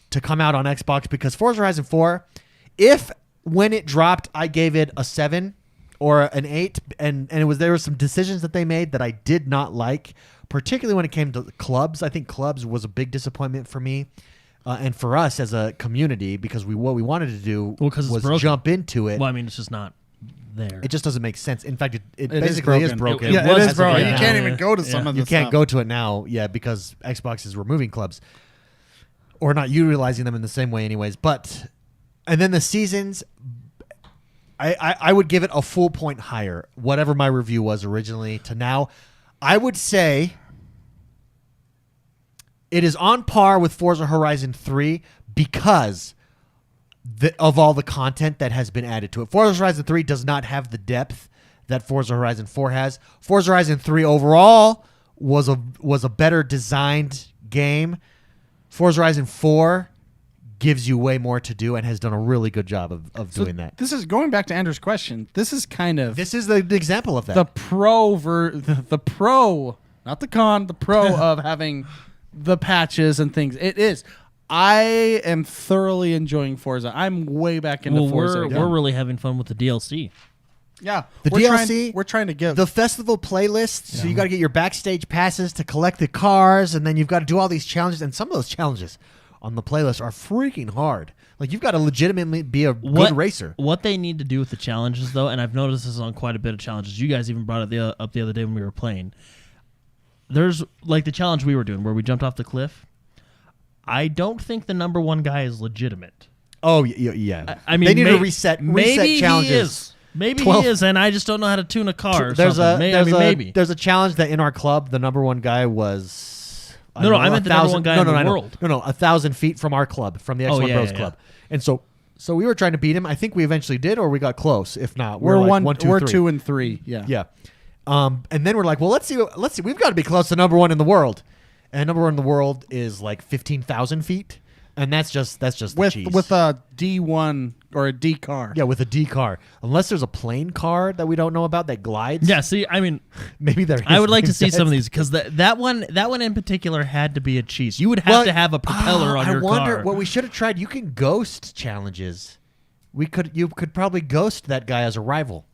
to come out on Xbox because Forza Horizon 4, when it dropped, I gave it a 7 or an 8, and there were some decisions that they made that I did not like, particularly when it came to clubs. I think clubs was a big disappointment for me and for us as a community because what we wanted to do was jump into it. Well, I mean, it's just not there. It just doesn't make sense. In fact, it basically is broken. Yeah, it is broken. You can't Yeah. even go to some of the You can't stuff. go to it now, because Xbox is removing clubs or not utilizing them in the same way anyways. And then the seasons, I would give it a full point higher, whatever my review was originally to now. I would say it is on par with Forza Horizon 3 because of all the content that has been added to it. Forza Horizon 3 does not have the depth that Forza Horizon 4 has. Forza Horizon 3 overall was a better designed game. Forza Horizon 4 gives you way more to do and has done a really good job of doing that. This is going back to Andrew's question. This is kind of This is the example of that. the pro, not the con, the pro of having the patches and things. It is. I am thoroughly enjoying Forza. I'm way back into Forza. We're really having fun with the DLC. Yeah, The DLC, we're trying to give the festival playlist, so you got to get your backstage passes to collect the cars, and then you've got to do all these challenges, and some of those challenges on the playlist are freaking hard. Like, you've got to legitimately be a good racer. What they need to do with the challenges, though, and I've noticed this on quite a bit of challenges, you guys even brought it up the other day when we were playing. There's, like, the challenge we were doing where we jumped off the cliff. I don't think the number one guy is legitimate. Oh, yeah. I mean, they need to reset challenges. He is. Maybe 12 he is, and I just don't know how to tune a car or There's something. Maybe. There's a challenge that in our club, the number one guy was... I meant the number one guy in the world. No, 1,000 feet from our club, from the XoneBros club. And so we were trying to beat him. I think we eventually did, or we got close. If not, we're like 1, 2, 3. 2 and 3. Yeah. Yeah. And then we're like, well, let's see. We've got to be close to number one in the world. And number one in the world is like 15,000 feet. And that's just the cheese. With a D1 or a D car. Yeah, with a D car. Unless there's a plane car that we don't know about that glides. Yeah, see, I mean, maybe there is. I would like to see some of these because that one in particular had to be a cheese. You would have to have a propeller on your car. I wonder what we should have tried. You can ghost challenges. You could probably ghost that guy as a rival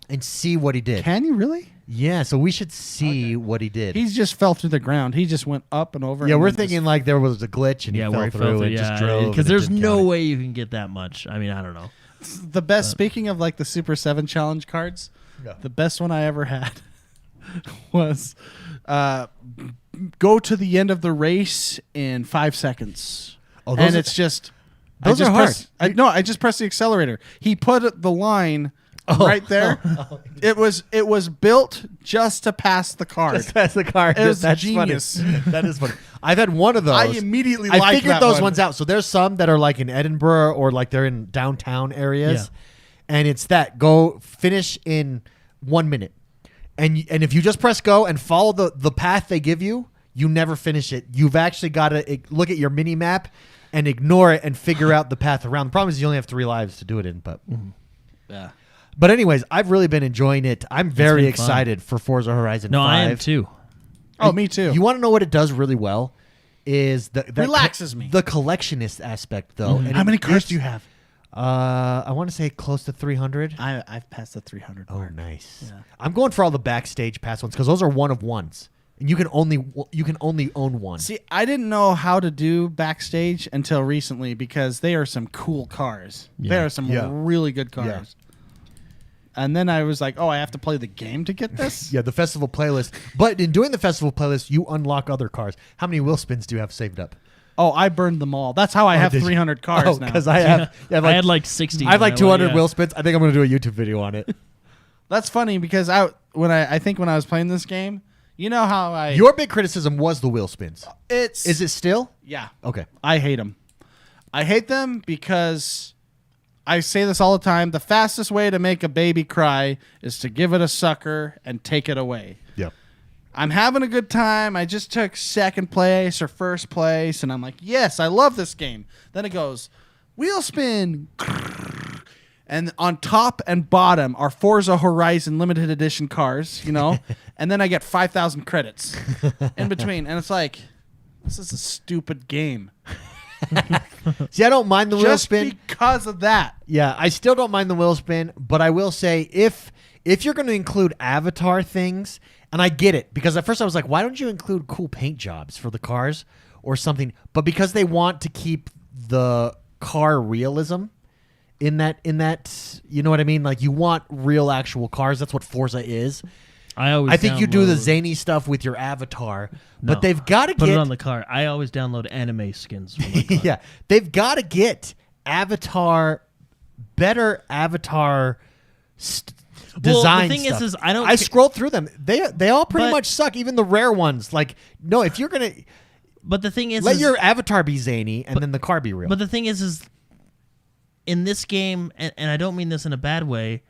and see what he did. Can you really? Yeah, so we should see what he did. He just fell through the ground. He just went up and over. Yeah, we're thinking like there was a glitch and he fell through and just drove. Because there's no way you can get that much. I mean, I don't know. The best, speaking of like the Super 7 challenge cards, the best one I ever had was go to the end of the race in 5 seconds. Oh, and it's just... Those are hard. I just pressed the accelerator. He put the line... right there. It was built just to pass the card. Just pass the card. It was That's genius. Funny. That is funny. I've had one of those. I immediately I figured that those one. ones out. So there's some that are like in Edinburgh or like they're in downtown areas. Yeah. And it's that go finish in 1 minute. And if you just press go and follow the path they give you, you never finish it. You've actually got to look at your mini map and ignore it and figure out the path around. The problem is you only have 3 lives to do it in, but yeah. But anyways, I've really been enjoying it. I'm very excited for Forza Horizon 5. No, I am too. Oh, me too. You want to know what it does really well? Is relaxes me. The collectionist aspect, though. Mm-hmm. How many cards do you have? I want to say close to 300. I've passed the 300 Oh, mark. nice. Yeah. I'm going for all the backstage pass ones because those are one of ones, and you can only own one. See, I didn't know how to do backstage until recently because they are some cool cars. Yeah. They are some really good cars. Yeah. And then I was like, oh, I have to play the game to get this? Yeah, the festival playlist. But in doing the festival playlist, you unlock other cars. How many wheel spins do you have saved up? Oh, I burned them all. That's how I have 300 cars now. Because I have. I had like 60. I have like 200 wheel spins. I think I'm going to do a YouTube video on it. That's funny because when I was playing this game, you know how Your big criticism was the wheel spins. Is it still? Yeah. Okay. I hate them. I hate them because I say this all the time. The fastest way to make a baby cry is to give it a sucker and take it away. Yep. I'm having a good time. I just took second place or first place, and I'm like, yes, I love this game. Then it goes, wheel spin. And on top and bottom are Forza Horizon limited edition cars, you know? And then I get 5,000 credits in between. And it's like, this is a stupid game. See, I don't mind the wheel Just spin. because of that. Yeah, I still don't mind the wheel spin, but I will say if you're going to include avatar things, and I get it, because at first I was like, why don't you include cool paint jobs for the cars or something? But because they want to keep the car realism in that, you know what I mean? Like, you want real actual cars. That's what Forza is. I think you do the zany stuff with your avatar, but they've got to put get it on the car. I always download anime skins for my car. yeah, they've got to get better avatar design. The thing stuff. is I scrolled through them. They all pretty much suck. Even the rare ones. Like, no, if you're gonna, but the thing is, let your avatar be zany and then the car be real. But the thing is in this game, and I don't mean this in a bad way,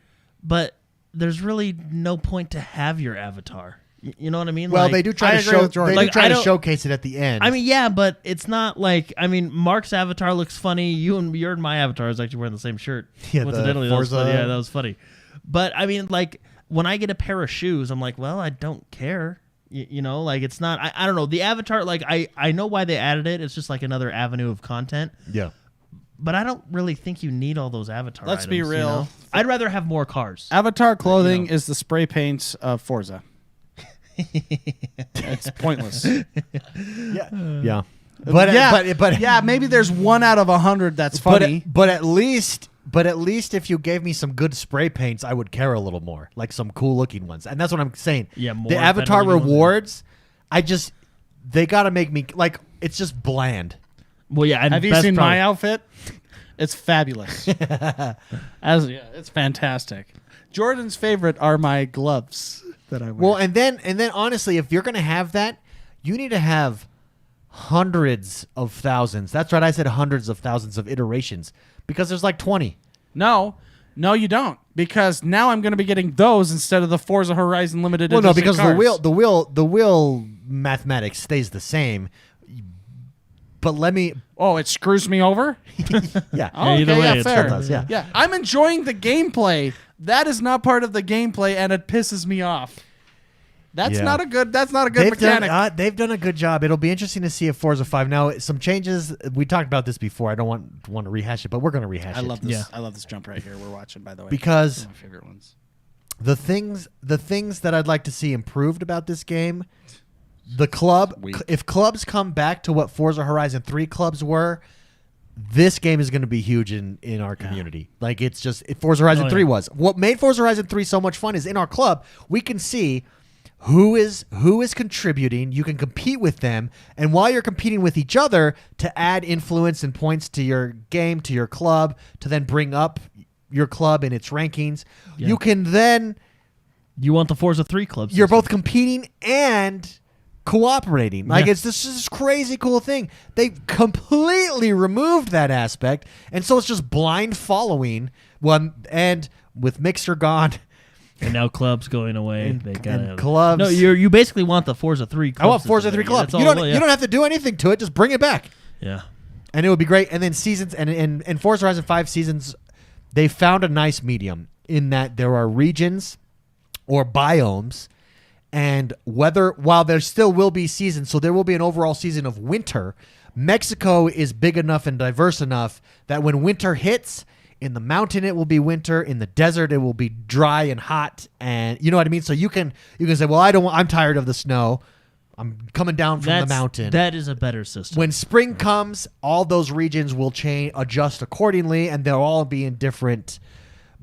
but there's really no point to have your avatar. You know what I mean? Well, like, they do try to show. They do try to showcase it at the end. I mean, yeah, but it's not like. I mean, Mark's avatar looks funny. Your and my avatar is actually wearing the same shirt. Yeah, coincidentally, the Forza. that was funny. But I mean, like when I get a pair of shoes, I'm like, well, I don't care. You know, like it's not. I don't know. The avatar, like I know why they added it. It's just like another avenue of content. Yeah. But I don't really think you need all those avatar Let's items, be real. You know? I'd rather have more cars. Avatar clothing is the spray paints of Forza. It's pointless. Yeah. But yeah, maybe there's 1 out of 100 that's funny. But at least if you gave me some good spray paints, I would care a little more, like some cool looking ones. And that's what I'm saying. Yeah, more the avatar better looking rewards, they got to make me like it's just bland. Well, yeah. And have you seen my outfit? It's fabulous. It's fantastic. Jordan's favorite are my gloves that I wear. Well, and then honestly, if you're gonna have that, you need to have hundreds of thousands. That's right, I said hundreds of thousands of iterations because there's like 20. No, you don't, because now I'm going to be getting those instead of the Forza Horizon limited edition. Well, no, because cars. the wheel mathematics stays the same. But let me. Oh, it screws me over. Yeah. Oh, either okay, way, yeah, it fair. does, yeah. Yeah, I'm enjoying the gameplay. That is not part of the gameplay, and it pisses me off. That's Yeah. not a good mechanic. They've done a good job. It'll be interesting to see if Forza 5 now some changes. We talked about this before. I don't want to rehash it, but we're going to rehash it. I love this. Yeah. I love this jump right here. We're watching, by the way. Because one of my favorite ones. the things that I'd like to see improved about this game, the club. Weak. If clubs come back to what Forza Horizon 3 clubs were, this game is going to be huge in our community. Like it's just Forza Horizon 3 was. What made Forza Horizon 3 so much fun is in our club we can see who is contributing. You can compete with them, and while you're competing with each other to add influence and points to your game, to your club, to then bring up your club in its rankings, you can then. You want the Forza 3 clubs? You're both competing and cooperating. Like it's this crazy cool thing. They completely removed that aspect, and so it's just blind following. One and with Mixer gone. And now clubs going away. They And clubs. No, you basically want the Forza 3 clubs. I want Forza 3 clubs. You don't have to do anything to it. Just bring it back. Yeah. And it would be great. And then seasons and Forza Horizon 5 seasons, they found a nice medium in that there are regions or biomes, and while there still will be seasons, so there will be an overall season of winter. Mexico is big enough and diverse enough that when winter hits, in the mountain it will be winter, in the desert it will be dry and hot, and you know what I mean. So you can say, well, I'm tired of the snow. I'm coming down from the mountain. That is a better system. When spring comes, all those regions will adjust accordingly, and they'll all be in different.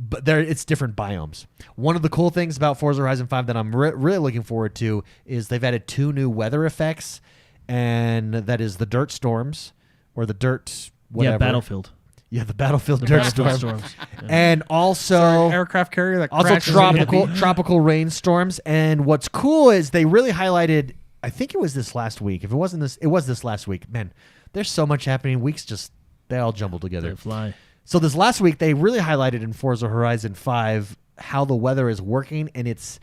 But it's different biomes. One of the cool things about Forza Horizon 5 that I'm really looking forward to is they've added 2 new weather effects, and that is the dirt storms or the dirt whatever. Yeah, Battlefield. Yeah, the Battlefield The dirt Battlefield storm. storms. Yeah. And also Aircraft carrier that also crashes tropical rainstorms. And what's cool is they really highlighted. I think it was this last week. If it wasn't this, it was this last week. Man, there's so much happening. Weeks just They all jumble together. They fly. So this last week, they really highlighted in Forza Horizon 5 how the weather is working, and it's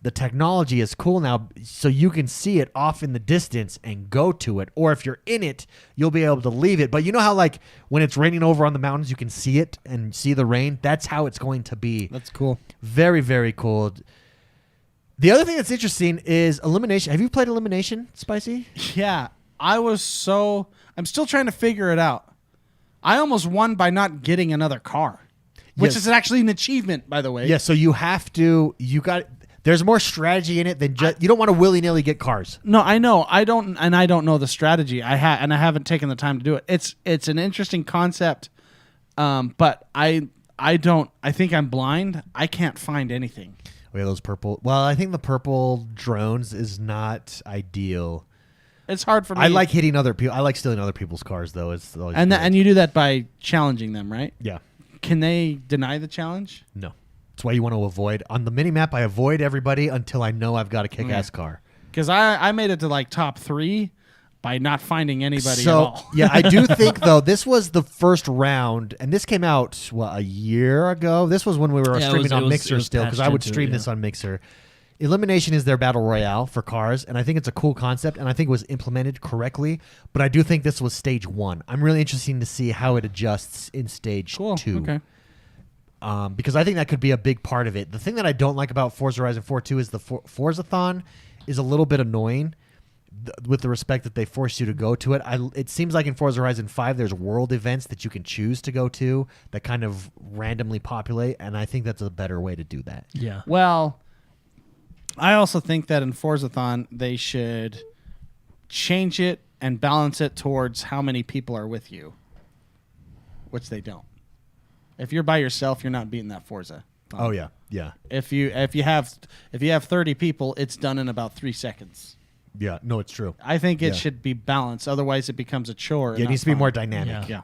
the technology is cool now, so you can see it off in the distance and go to it. Or if you're in it, you'll be able to leave it. But you know how like when it's raining over on the mountains, you can see it and see the rain? That's how it's going to be. That's cool. Very, very cool. The other thing that's interesting is Elimination. Have you played Elimination, Spicy? Yeah. I'm still trying to figure it out. I almost won by not getting another car, which is actually an achievement, by the way. Yeah, so there's more strategy in it than just, you don't want to willy-nilly get cars. No, I know. I don't know the strategy. I haven't taken the time to do it. It's an interesting concept, but I think I'm blind. I can't find anything. Oh, yeah, those purple. Well, I think the purple drones is not ideal. It's hard for me. I like hitting other people. I like stealing other people's cars, though. It's always and you do that by challenging them, right? Yeah. Can they deny the challenge? No. That's why you want to avoid. On the mini-map, I avoid everybody until I know I've got a kick-ass car. Because I made it to like top 3 by not finding anybody at all. Yeah, I do think, though, this was the first round, and this came out, a year ago? This was when we were streaming on Mixer still, because I would stream this on Mixer. Elimination is their battle royale for cars, and I think it's a cool concept, and I think it was implemented correctly, but I do think this was stage 1. I'm really interested to see how it adjusts in stage 2. Okay. Because I think that could be a big part of it. The thing that I don't like about Forza Horizon 4 2 is the Forzathon is a little bit annoying with the respect that they force you to go to it. It seems like in Forza Horizon 5 there's world events that you can choose to go to that kind of randomly populate, and I think that's a better way to do that. Yeah. Well, I also think that in Forzathon they should change it and balance it towards how many people are with you, which they don't. If you're by yourself, you're not beating that Forza. Oh yeah, yeah. If you have 30 people, it's done in about 3 seconds. Yeah, no, it's true. I think it should be balanced. Otherwise, it becomes a chore. Yeah, it needs to be more dynamic. Yeah.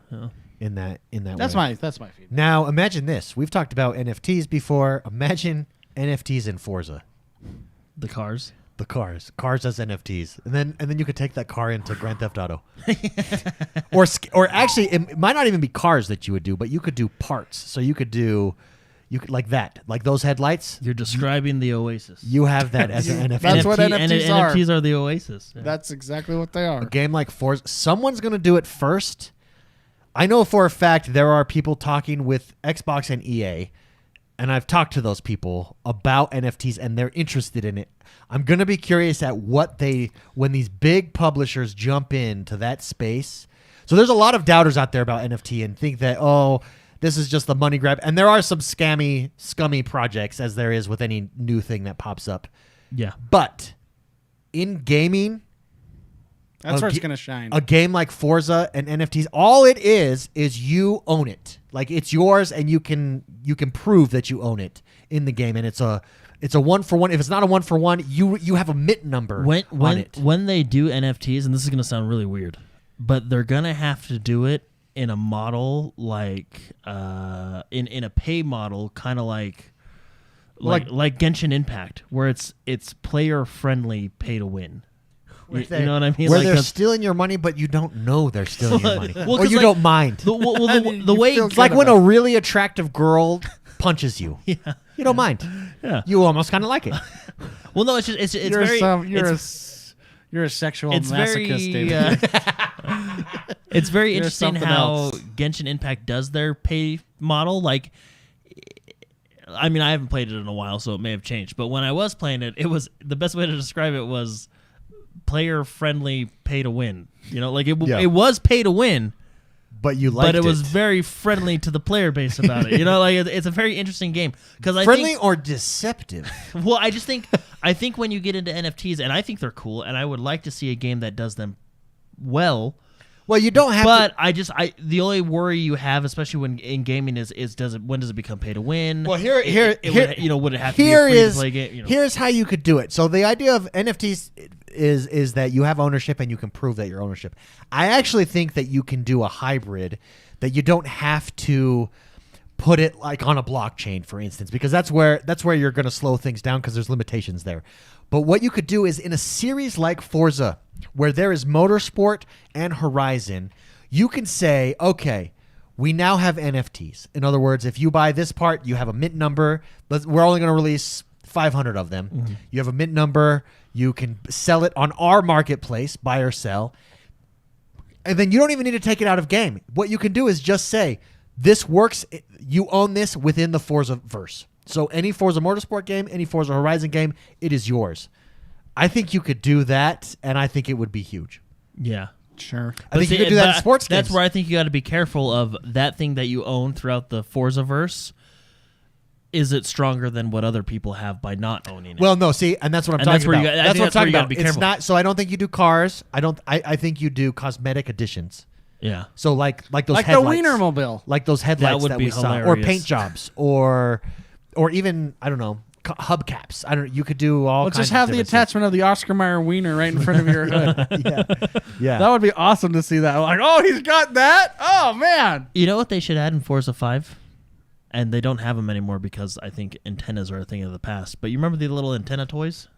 In that That's way. That's my feedback. Now imagine this. We've talked about NFTs before. Imagine NFTs in Forza. The cars. The cars as NFTs, and then you could take that car into Grand Theft Auto, or actually, it might not even be cars that you would do, but you could do parts. So you could like that, like those headlights. You're describing the Oasis. You have that as an NFT. That's what NFTs are. NFTs are the Oasis. Yeah. That's exactly what they are. A game like Forza, someone's going to do it first. I know for a fact there are people talking with Xbox and EA, and I've talked to those people about NFTs, and they're interested in it. I'm going to be curious at when these big publishers jump into that space. So there's a lot of doubters out there about NFT and think that, this is just the money grab. And there are some scummy projects, as there is with any new thing that pops up. Yeah. But in gaming, That's where it's going to shine. a game like Forza and NFTs, all it is you own it. Like, it's yours, and you can prove that you own it in the game, and it's a 1-for-1. If it's not a 1-for-1, you have a MIT number on it. When they do NFTs, and this is going to sound really weird, but they're going to have to do it in a model like in a pay model, kind of like Genshin Impact, where it's player friendly, pay to win. You know what I mean? Where like they're stealing your money, but you don't know they're stealing your money. Well, or you don't mind. The way It's like when a really attractive girl punches you. Yeah. You don't mind. Yeah. You almost kind of like it. Well, no, it's just it's you're very you're a sexual it's masochist, very, David. It's very You're interesting something how else. Genshin Impact does their pay model. Like, I mean, I haven't played it in a while, so it may have changed. But when I was playing it, it was the best way to describe it was player friendly, pay to win. You know, like it was pay to win. But you liked it. But it was very friendly to the player base about it. You know, like it's a very interesting game because friendly or deceptive. Well, I think when you get into NFTs, and I think they're cool, and I would like to see a game that does them well. Well, you don't have. But the only worry you have, especially when in gaming, is when does it become pay to win? Well, would it have to be a free to play game? You know? Here's how you could do it. So the idea of NFTs is that you have ownership and you can prove that your ownership. I actually think that you can do a hybrid that you don't have to put it like on a blockchain, for instance, because that's where you're going to slow things down because there's limitations there. But what you could do is in a series like Forza, where there is motorsport and Horizon, You can say, okay, we now have NFTs. In other words, if you buy this part, you have a mint number. We're only going to release 500 of them. Mm-hmm. You have a mint number. You can sell it on our marketplace, buy or sell. And then you don't even need to take it out of game. What you can do is just say, this works. You own this within the Forzaverse. So any Forza Motorsport game, any Forza Horizon game, it is yours. I think you could do that, and I think it would be huge. Yeah. Sure. I think you could do that in sports games. That's where I think you got to be careful of that thing that you own throughout the Forzaverse. Is it stronger than what other people have by not owning it? Well, no, see, and that's what I'm talking about. That's what I'm talking about. It's not. So I don't think you do cars. I think you do cosmetic additions. Yeah. So like those Like headlights, the Wienermobile. like those headlights would that be we saw, or hilarious. paint jobs, or even I don't know, hubcaps. I don't. You could do all. Well, kinds just have of the different attachment of the Oscar Mayer wiener right in front of your hood. stuff. Yeah. That would be awesome to see that. Like, oh, he's got that? Oh, man. You know what they should add in Forza 5? And they don't have them anymore because I think antennas are a thing of the past. But you remember the little antenna toys?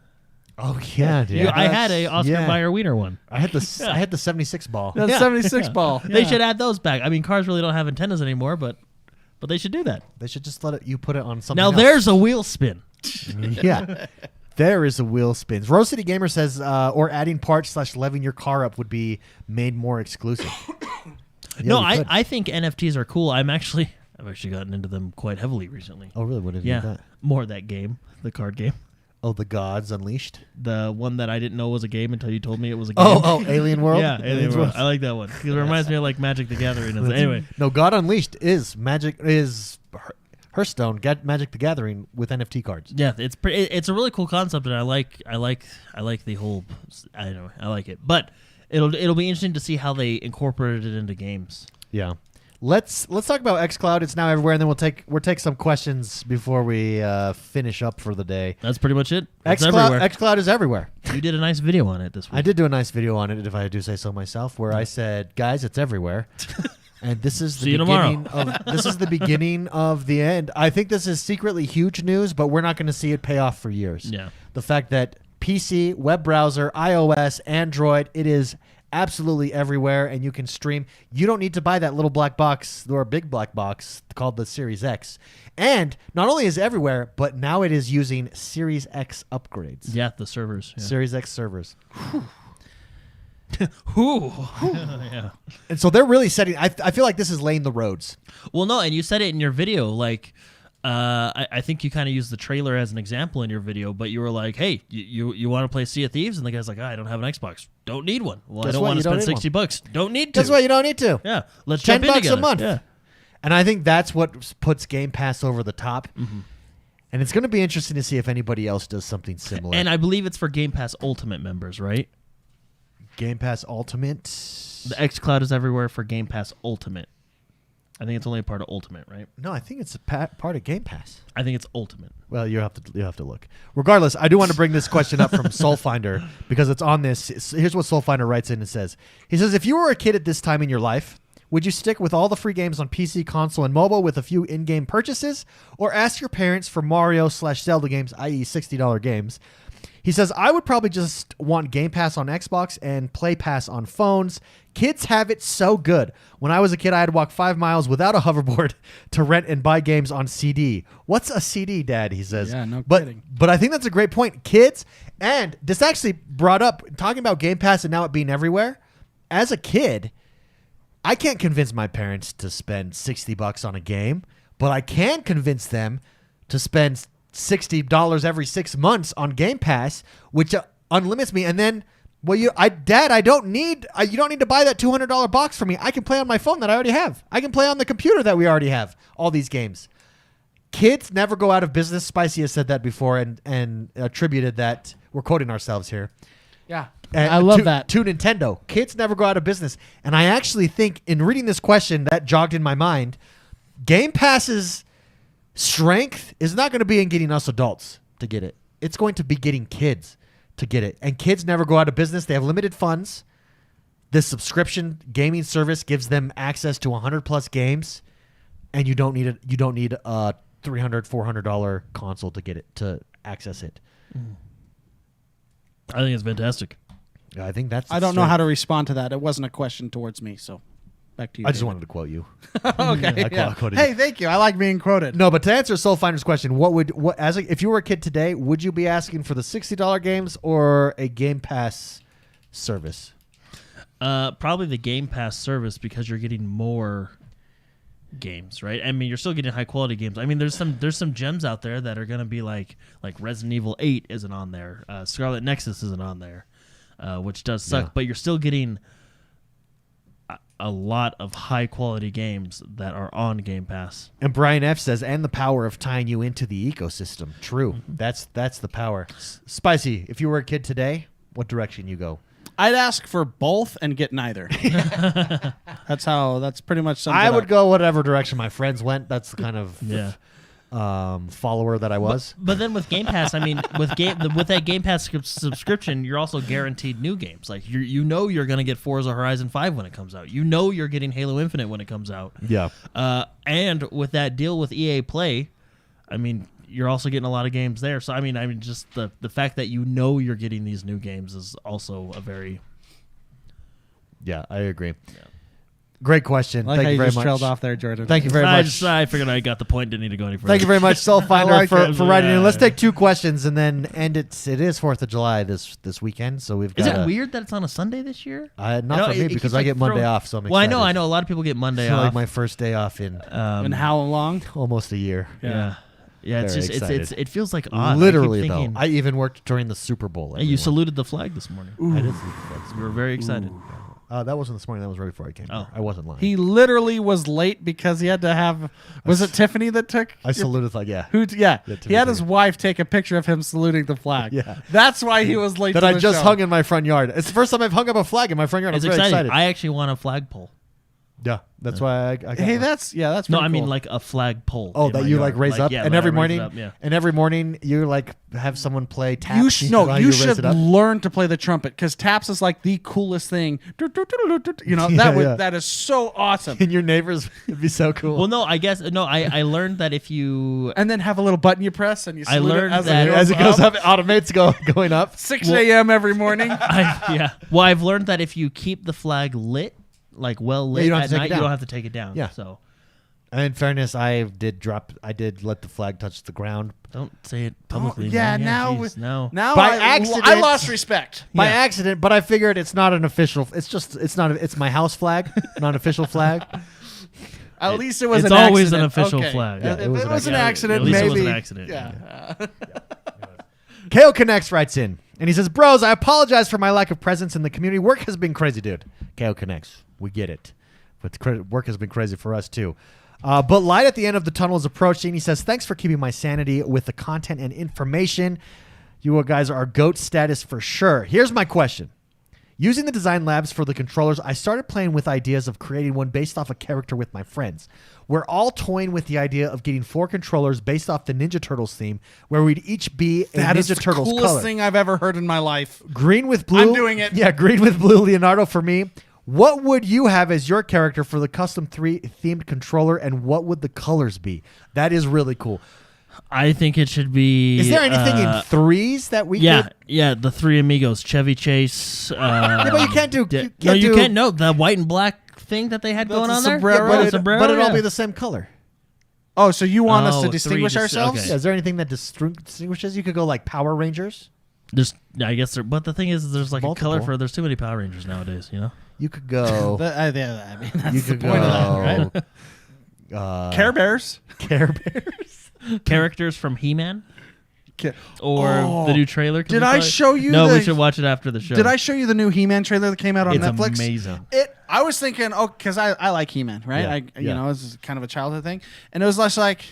Oh yeah, dude. I had a Oscar yeah. Mayer wiener one. I had the 76 ball. That's 76 ball. They should add those back. I mean, cars really don't have antennas anymore, but they should do that. They should just let you put it on something. Now else. there's a wheel spin. Yeah. There is a wheel spins. Rose City Gamer says, or adding parts / leveling your car up would be made more exclusive. Yeah, No, you could. I think NFTs are cool. I've actually gotten into them quite heavily recently. Oh, really? What did you do Yeah, that? more of that game, the card game. Oh, the Gods Unleashed? The one that I didn't know was a game until you told me it was a game. Oh, Alien World? Yeah, Alien World. I like that one because it reminds me of like Magic the Gathering. Anyway, No, God Unleashed is Hearthstone, Magic the Gathering with NFT cards. yeah, it's a really cool concept, and I like the whole. I don't know, I like it, but it'll be interesting to see how they incorporated it into games. Yeah. Let's talk about xCloud. It's now everywhere, and then we'll take some questions before we finish up for the day. That's pretty much it. It's everywhere. xCloud is everywhere. You did a nice video on it this week. I did do a nice video on it, if I do say so myself, where I said, "Guys, it's everywhere." And this is See you the tomorrow. beginning of this is the beginning of the end. I think this is secretly huge news, but we're not going to see it pay off for years. Yeah. The fact that PC, web browser, iOS, Android, it is absolutely everywhere, and you can stream. You don't need to buy that little black box or big black box called the Series X. And not only is it everywhere, but now it is using Series X upgrades. Yeah, the servers. Yeah. Series X servers. Ooh. Yeah. And so they're really setting. I feel like this is laying the roads. Well, no, and you said it in your video. Like, I think you kind of used the trailer as an example in your video, but you were like, "Hey, you want to play Sea of Thieves?" And the guy's like, "I don't have an Xbox. Don't need one. Well, I Guess don't what? want You to don't spend need $60. Don't need to. That's why you don't need to. Yeah, let's $10 jump in together. a month. Yeah. And I think that's what puts Game Pass over the top. Mm-hmm. And it's going to be interesting to see if anybody else does something similar. And I believe it's for Game Pass Ultimate members, right? Game Pass Ultimate. The xCloud is everywhere for Game Pass Ultimate. I think it's only a part of Ultimate, right? No, I think it's a part of Game Pass. I think it's Ultimate. Well, you have to look. Regardless, I do want to bring this question up from Soulfinder because it's on this. Here's what Soulfinder writes in and says. He says, if you were a kid at this time in your life, would you stick with all the free games on PC, console, and mobile with a few in-game purchases, or ask your parents for Mario / Zelda games, i.e. $60 games? He says, I would probably just want Game Pass on Xbox and Play Pass on phones. Kids have it so good. When I was a kid, I had to walk 5 miles without a hoverboard to rent and buy games on CD. What's a CD, Dad? He says. Yeah, no but, kidding. But I think that's a great point. Kids, and this actually brought up, talking about Game Pass and now it being everywhere. As a kid, I can't convince my parents to spend $60 on a game, but I can convince them to spend $60 every 6 months on Game Pass, which unlimits me. And then, Dad, I don't need. You don't need to buy that $200 box for me. I can play on my phone that I already have. I can play on the computer that we already have. All these games. Kids never go out of business. Spicy has said that before and attributed that. We're quoting ourselves here. Yeah. I love that. To Nintendo. Kids never go out of business. And I actually think in reading this question that jogged in my mind, Game Pass's strength is not going to be in getting us adults to get it. It's going to be getting kids to get it. And kids never go out of business. They have limited funds. This subscription gaming service gives them access to 100 plus games, and you don't need a $300, $400 console to get it, to access it. I think it's fantastic. I think that's. I don't know how to respond to that. It wasn't a question towards me, so. Back to you. I just David. wanted to quote you. Okay. I quoted Hey, you. thank you. I like being quoted. No, but to answer Soul Finder's question, if you were a kid today, would you be asking for the $60 games or a Game Pass service? Probably the Game Pass service because you're getting more games, right? I mean, you're still getting high quality games. I mean, there's some gems out there that are gonna be like Resident Evil 8 isn't on there, Scarlet Nexus isn't on there, which does suck. Yeah. But you're still getting a lot of high quality games that are on Game Pass. And Brian F says, and the power of tying you into the ecosystem. True. That's the power. Spicy, if you were a kid today, what direction you go? I'd ask for both and get neither. That's pretty much something. I would go whatever direction my friends went. That's the kind of Yeah. follower that I was. But then with Game Pass, I mean, with that Game Pass subscription, you're also guaranteed new games. Like you know you're going to get Forza Horizon 5 when it comes out. You know you're getting Halo Infinite when it comes out. Yeah. And with that deal with EA Play, I mean, you're also getting a lot of games there. So I mean, just the fact that you know you're getting these new games is also a very Yeah, I agree. Yeah. Great question. I like Thank how you very just much. trailed off there, Jordan. Thank you very much. I figured I got the point. Didn't need to go any further. Thank you very much, Soul Finder, like for it. writing in. Yeah. Let's take 2 questions and then end it. It is 4th of July this weekend, so we've got. Is it weird that it's on a Sunday this year? Not You know, for me it because keeps, I like, get Monday throwing- off, so I'm Well, excited. I know. A lot of people get Monday So off. like my first day off in And how long? almost a year. Yeah. Yeah, it's Very just excited. it feels like odd. Literally I keep though, thinking, I even worked during the Super Bowl. Hey, you saluted the flag this morning. I did salute the flag. We were very excited. That wasn't this morning. That was right before I came. Oh. Here. I wasn't lying. He literally was late because he had to have. Was it Tiffany that took? I saluted the flag. Yeah. Yeah, Tiffany he had took his it. wife take a picture of him saluting the flag. Yeah. That's why he was late. That to I the just show. hung in my front yard. It's the first time I've hung up a flag in my front yard. It's I'm very exciting. excited. I actually want a flagpole. Yeah, that's why I got Hey, one. that's No, pretty I mean cool. like a flagpole. Oh, in that my you yard. like raise up, yeah, and like, every I raise morning, it up, yeah. and every morning you like have someone play taps. You while you raise should it up. learn to play the trumpet because taps is like the coolest thing. You know Yeah. that is so awesome. And your neighbors would be so cool. Well, no, I guess no. I learned that if you And then have a little button you press and you I salute learned it as, that- as it goes up, it automates going up. 6 a.m. every morning. yeah. Well, I've learned that if you keep the flag lit, like well lit you don't have at to take it night, you down. don't have to take it down. Yeah. So And in fairness, I did let the flag touch the ground don't say it publicly. yeah, man. now geez, no. Now By I accident. lost respect. by Yeah. accident, but I figured it's not an official. It's my house flag, not an official flag. At least it was it's an always an accident. official Okay. flag. If Yeah, it was an Yeah, accident, at least maybe. it was an accident. Yeah. KO Connects writes in, and he says, "Bros, I apologize for my lack of presence in the community. Work has been crazy, dude. KO Connects, we get it, but work has been crazy for us too. But light at the end of the tunnel is approaching. He says, thanks for keeping my sanity with the content and information. You guys are GOAT status for sure. Here's my question. Using the design labs for the controllers, I started playing with ideas of creating one based off a character with my friends. We're all toying with the idea of getting 4 controllers based off the Ninja Turtles theme, where we'd each be a That is Ninja the Turtles coolest color. thing I've ever heard in my life. Green with blue. I'm doing it. Yeah, green with blue Leonardo for me. What would you have as your character for the custom 3 themed controller, and what would the colors be? That is really cool. I think it should be. Is there anything in 3s that we Yeah, could? yeah, the 3 amigos, Chevy Chase. Yeah, but you can't do. you can't. No, the white and black thing that they had That's going a on there. sombrero. but, the sombrero, but it'd all yeah. be the same color. Oh, so you want us Oh, to 3 distinguish ourselves? okay. Yeah, is there anything that distinguishes? You could go like Power Rangers. There's, I guess, but the thing is, there's like Multiple. a color for. There's too many Power Rangers nowadays. You know. You could go. I mean, that's You the could point of that, go. right? Care Bears. Care Bears. Characters from He-Man Ca- or Oh. the new trailer. Did I show you No, the- we should watch it after the show. Did I show you the new He-Man trailer that came out on It's Netflix? amazing. I was thinking, because I like He-Man, right? Yeah, You yeah. know, this is kind of a childhood thing, and it was less like,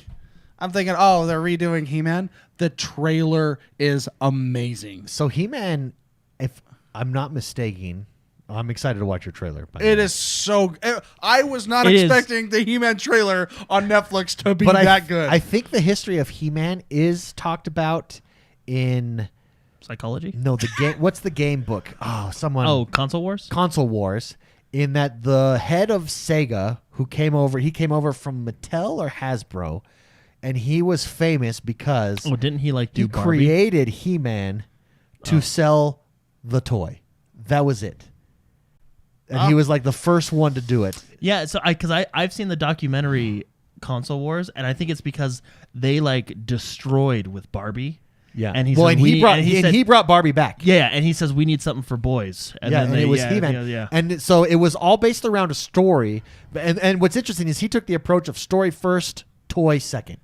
I'm thinking, oh, they're redoing He-Man. The trailer is amazing. So He-Man, if I'm not mistaken, I'm excited to watch your trailer. by the It way. is so. I was not It is. expecting the He-Man trailer on Netflix to be but that good. I think the history of He-Man is talked about in Psychology. the game. What's the game book? Oh, someone. Oh, Console Wars. Console Wars. In that the head of Sega, he came over from Mattel or Hasbro, and he was famous because Oh, didn't he like do he Barbie? created He-Man to sell the toy. That was it. And he was like the first one to do it. Yeah, so I've seen the documentary Console Wars, and I think it's because they like destroyed with Barbie. Yeah, and he he brought Barbie back. Yeah, and he says we need something for boys. And yeah, then and it was He-Man. Yeah. And so it was all based around a story. And what's interesting is he took the approach of story first, toy second.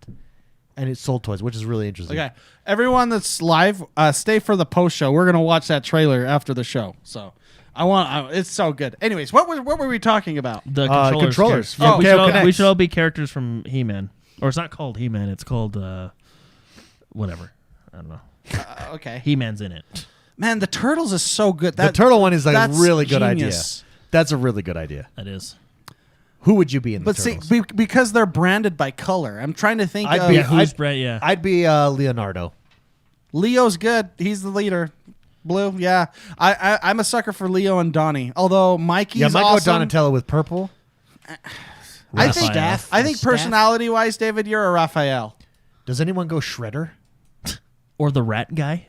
And it sold toys, which is really interesting. Okay, everyone that's live, stay for the post show. We're gonna watch that trailer after the show. So it's so good. Anyways, what were we talking about? The controllers. Yeah, Oh, we should all be characters from He-Man, or it's not called He-Man. It's called whatever. I don't know. Okay, He-Man's in it. Man, the Turtles is so good. The turtle one is a that's really good genius. idea. That's a really good idea. That is. Who would you be in the But Turtles? see, because they're branded by color. I'm trying to think. I'd be- Who's Brett? Yeah. I'd be Leonardo. Leo's good. He's the leader. Blue, yeah. I'm a sucker for Leo and Donnie. Although Mikey's Yeah, Michael awesome. Donatello with purple. I think Staff. I think personality-wise, David, you're a Raphael. Does anyone go Shredder? Or the rat guy,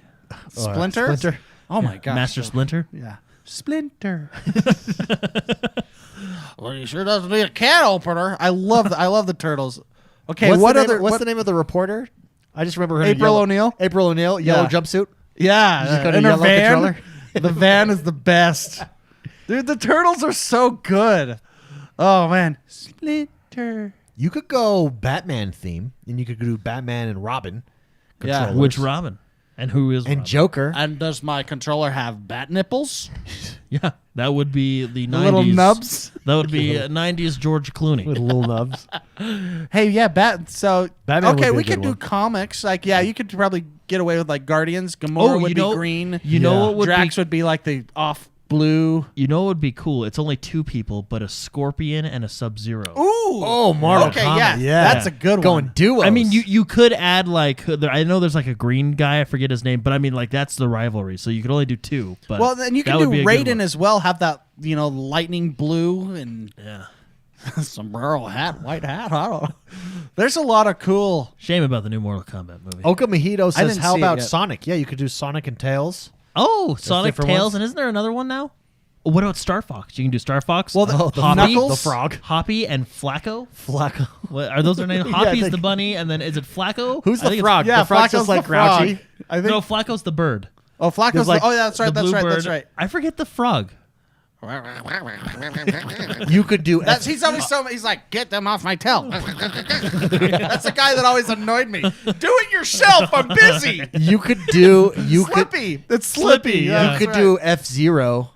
Splinter? Splinter. Oh my gosh. Master Splinter. Yeah. Splinter. Well, he sure doesn't need a can opener. I love the Turtles. Okay, What's the name of the reporter? I just remember her. April O'Neil? April O'Neil, yellow Yeah. jumpsuit. Yeah, You just got a in her yellow van. controller? The van is the best. Dude, the Turtles are so good. Oh man. Splinter. You could go Batman theme, and you could do Batman and Robin. Yeah. controllers. Which Robin? And who is and Robin? Joker. And does my controller have bat nipples? Yeah, that would be the 90s. The little nubs? That would be 90s George Clooney. with little nubs. Hey, yeah, So Batman okay, would be we a good could do one. comics. Like, yeah, you could probably get away with like Guardians. Gamora would be green. You know what would Drax be, would be like the off blue. You know what would be cool? It's only two people, but a Scorpion and a Sub-Zero. Ooh. Oh, Mortal Okay, Kombat. yeah, that's a good Going one. duos. I mean, you could add like I know there's like a green guy. I forget his name, but I mean like that's the rivalry. So you could only do two. But Well, then you that can would do be a good Raiden one. as well. Have that lightning blue and Yeah. sombrero hat, white hat. I don't know. There's a lot of cool. Shame about the new Mortal Kombat movie. Oka Mojito says, didn't how see it about yet. Sonic? Yeah, you could do Sonic and Tails. Oh, Sonic, different Tails, ones? and isn't there another one now? What about Star Fox? You can do Star Fox. Well, the Hoppy, Knuckles? The frog. Hoppy, and Flacco. Flacco. What, are those their names? Yeah, I Hoppy's think- the bunny, and then is it Flacco? Who's I the think frog? Yeah, the frog's Flacco's just like the frog. grouchy. I think. No, Flacco's the bird. Oh, Flacco's. There's like oh, yeah, that's right. The That's blue right. bird. That's right. I forget the frog. You could do. He's always he's like, get them off my tail. That's the guy that always annoyed me. Do it yourself. I'm busy. You could do. You could. Slippy. It's Slippy. Yeah. You could do F-Zero.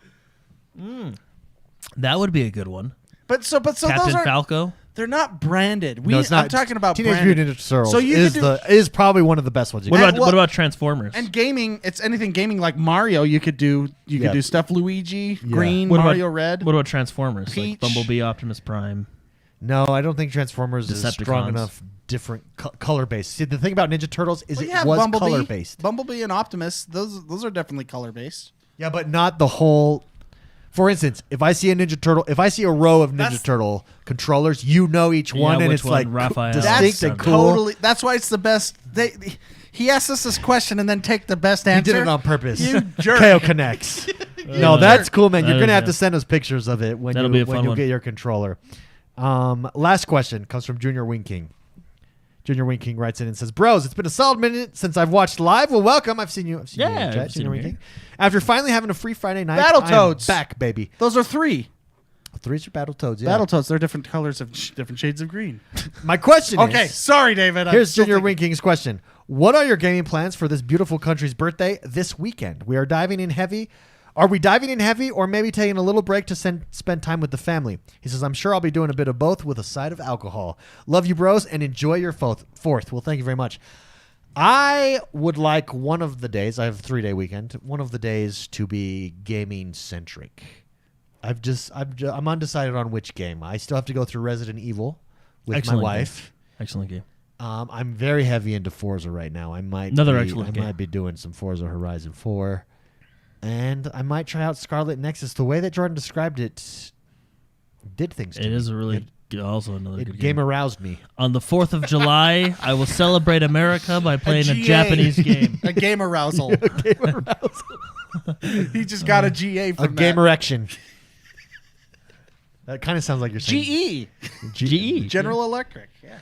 That would be a good one. But so Captain those are Falco. they're not branded. No, it's not. I'm talking about Teenage branded. Mutant Ninja Turtles. So you is could do- is probably one of the best ones. You What can about do. well- what about Transformers? And gaming, it's anything gaming like Mario. You could do Yeah. stuff Luigi, Yeah. green, What Mario about, Red. What about Transformers? Peach. Like Bumblebee, Optimus Prime. No, I don't think Transformers is strong Decepticons. enough. Different color based. See, the thing about Ninja Turtles is Well, it yeah, was Bumblebee, color based. Bumblebee and Optimus, those are definitely color based. Yeah, but not the whole. For instance, if I see a Ninja Turtle, if I see a row of Ninja That's- Turtle controllers, you know each one, and which it's one like Raphael distinct is. and That's cool. Totally. That's why it's the best. He asked us this question and then take the best He answer. did it on purpose. You jerk. KO connects. No, that's cool, man. That You're is, gonna have yeah. to send us pictures of it when That'll be you a fun when you one. get your controller. Last question comes from Junior Wing King. Junior Wing King writes in and says, "Bros, it's been a solid minute since I've watched live. Well, welcome. I've seen you. I've seen you in Yeah, the chat, I've seen Junior him Wing here. King. After finally having a free Friday night, Battletoads. I am back, baby. Those are 3. Three's are Battletoads. Yeah. Battletoads. They're different colors of different shades of green. My question Okay, is, sorry, David. I'm here's still Junior thinking- Wing King's question. What are your gaming plans for this beautiful country's birthday this weekend? We are diving in heavy. Are we diving in heavy or maybe taking a little break to spend time with the family? He says, I'm sure I'll be doing a bit of both with a side of alcohol. Love you, bros, and enjoy your 4th. Well, thank you very much. I would like one of the days, I have a 3-day weekend, one of the days to be gaming centric. I'm undecided on which game. I still have to go through Resident Evil with Excellent my game. wife. Excellent game. I'm very heavy into Forza right now. I might be doing some Forza Horizon 4, and I might try out Scarlet Nexus. The way that Jordan described it did things to It me. is a really also another good Game game. aroused me. On the 4th of July, I will celebrate America by playing a GA. Japanese game. A game arousal. He just got a GA A from game that. erection. That kind of sounds like you're saying GE. General Electric. Yeah.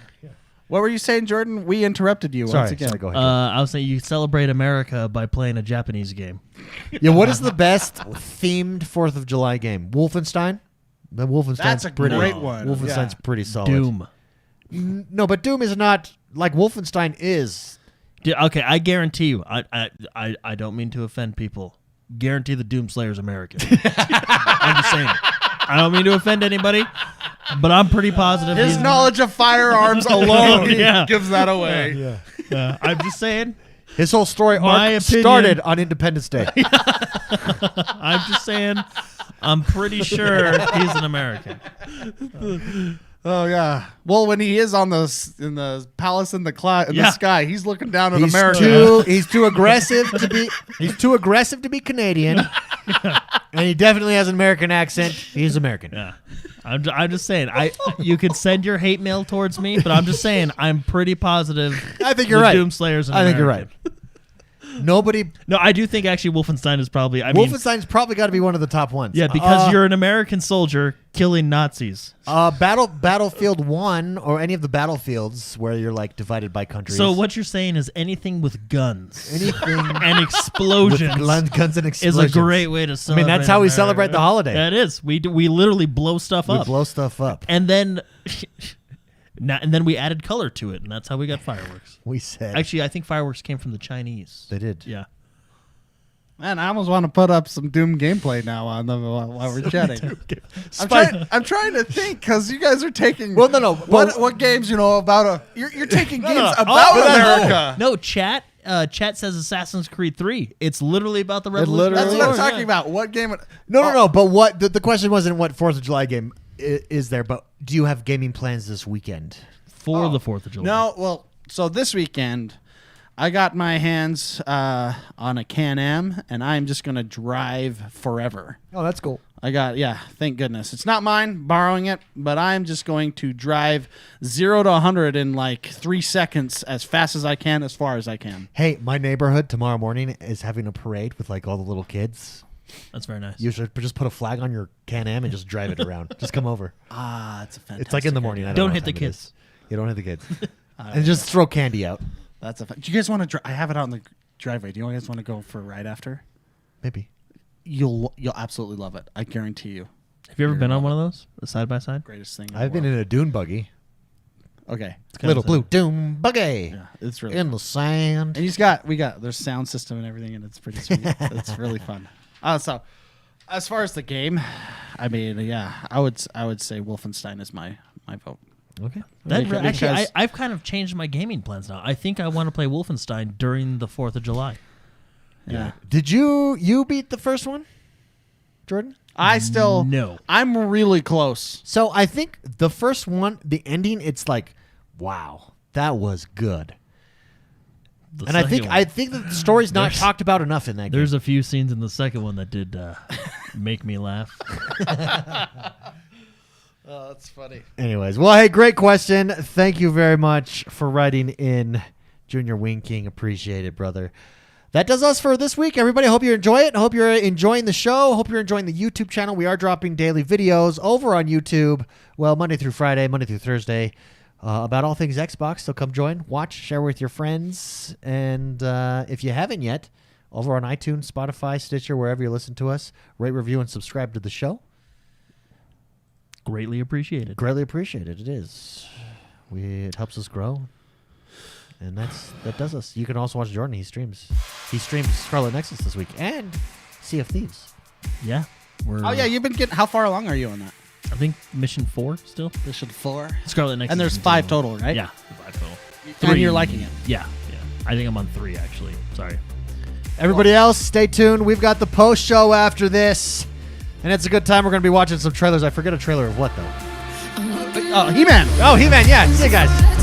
What were you saying, Jordan? We interrupted you once again. Sorry, go ahead. I was saying you celebrate America by playing a Japanese game. Yeah, what is the best themed 4th of July game? Wolfenstein? That's a great one. Wolfenstein's pretty solid. Doom. No, but Doom is not like Wolfenstein is. Okay, I guarantee you. I don't mean to offend people. Guarantee the Doom Slayer's American. I'm just saying. I don't mean to offend anybody, but I'm pretty positive. His knowledge of firearms alone Yeah. gives that away. I'm just saying. His whole story arc started on Independence Day. I'm just saying. I'm pretty sure he's an American. Oh yeah. Well, when he is in the palace in the sky, he's looking down at America. He's too aggressive to be. He's too aggressive to be Canadian, and he definitely has an American accent. He's American. Yeah. I'm just saying. You could send your hate mail towards me, but I'm just saying I'm pretty positive. I think you're right. Doomslayer's an I think American. you're right. Nobody. No, I do think actually Wolfenstein is probably. Wolfenstein's probably got to be one of the top ones. Yeah, because you're an American soldier killing Nazis. Battlefield 1 or any of the battlefields where you're like divided by countries. So what you're saying is anything with guns, anything and explosions, with guns and explosions is a great way to celebrate. that's how we America. celebrate the holiday. That is. We literally blow stuff up. We blow stuff up. And then. And then we added color to it, and that's how we got fireworks. We said. Actually, I think fireworks came from the Chinese. They did. Yeah. Man, I almost want to put up some Doom gameplay now on them while we're chatting. I'm trying to think because you guys are taking. Well, no. What games about You're taking games about America. No, chat says Assassin's Creed 3. It's literally about the Revolution. That's what I'm talking about. What game? No. But what the question wasn't what 4th of July game is there, but do you have gaming plans this weekend for the 4th of July? No, well, so this weekend I got my hands on a Can-Am, and I'm just gonna drive forever. Oh, that's cool. Thank goodness. It's not mine, borrowing it, but I'm just going to drive 0 to 100 in like 3 seconds as fast as I can, as far as I can. Hey, my neighborhood tomorrow morning is having a parade with like all the little kids. That's very nice. You should just put a flag on your Can-Am and just drive it around. Just come over. It's a fantastic. It's like in the morning. I Don't know hit what the time it kids. is. You don't hit the kids. And just throw candy out. Do you guys want to? I have it out in the driveway. Do you guys want to go for a ride after? Maybe. You'll absolutely love it. I guarantee you. Have you ever been on one of those, a side by side? Greatest thing. I've been in a dune buggy. Okay. Little blue dune buggy. Yeah, it's really in the sand. And there's sound system and everything, and it's pretty sweet. It's really fun. So, as far as the game, I mean, I would say Wolfenstein is my vote. Okay. I've kind of changed my gaming plans now. I think I want to play Wolfenstein during the 4th of July. Yeah. Did you beat the first one, Jordan? No. I'm really close. So I think the first one, the ending, it's like, wow, that was good. And I think that the story's not talked about enough in that game. There's a few scenes in the second one that did make me laugh. Oh, that's funny. Anyways, well, hey, great question. Thank you very much for writing in, Junior Winking. Appreciate it, brother. That does us for this week, everybody. Hope you enjoy it. Hope you're enjoying the show. Hope you're enjoying the YouTube channel. We are dropping daily videos over on YouTube. Well, Monday through Friday, Monday through Thursday, about all things Xbox. So come join, watch, share with your friends. And if you haven't yet, over on iTunes, Spotify, Stitcher, wherever you listen to us, rate, review, and subscribe to the show. Greatly appreciated. Greatly appreciated. It is. It helps us grow. And that does us. You can also watch Jordan. He streams Scarlet Nexus this week and Sea of Thieves. Yeah. You've been getting. How far along are you on that? I think mission 4 still. Mission 4. Scarlet Nexus. And there's 5 total, right? Yeah, 5 total. 3. And you're liking it. Yeah. I think I'm on 3 actually. Sorry. Everybody else, stay tuned. We've got the post show after this, and it's a good time. We're going to be watching some trailers. I forget a trailer of what though. He-Man. Oh, He-Man. Yeah. See you guys.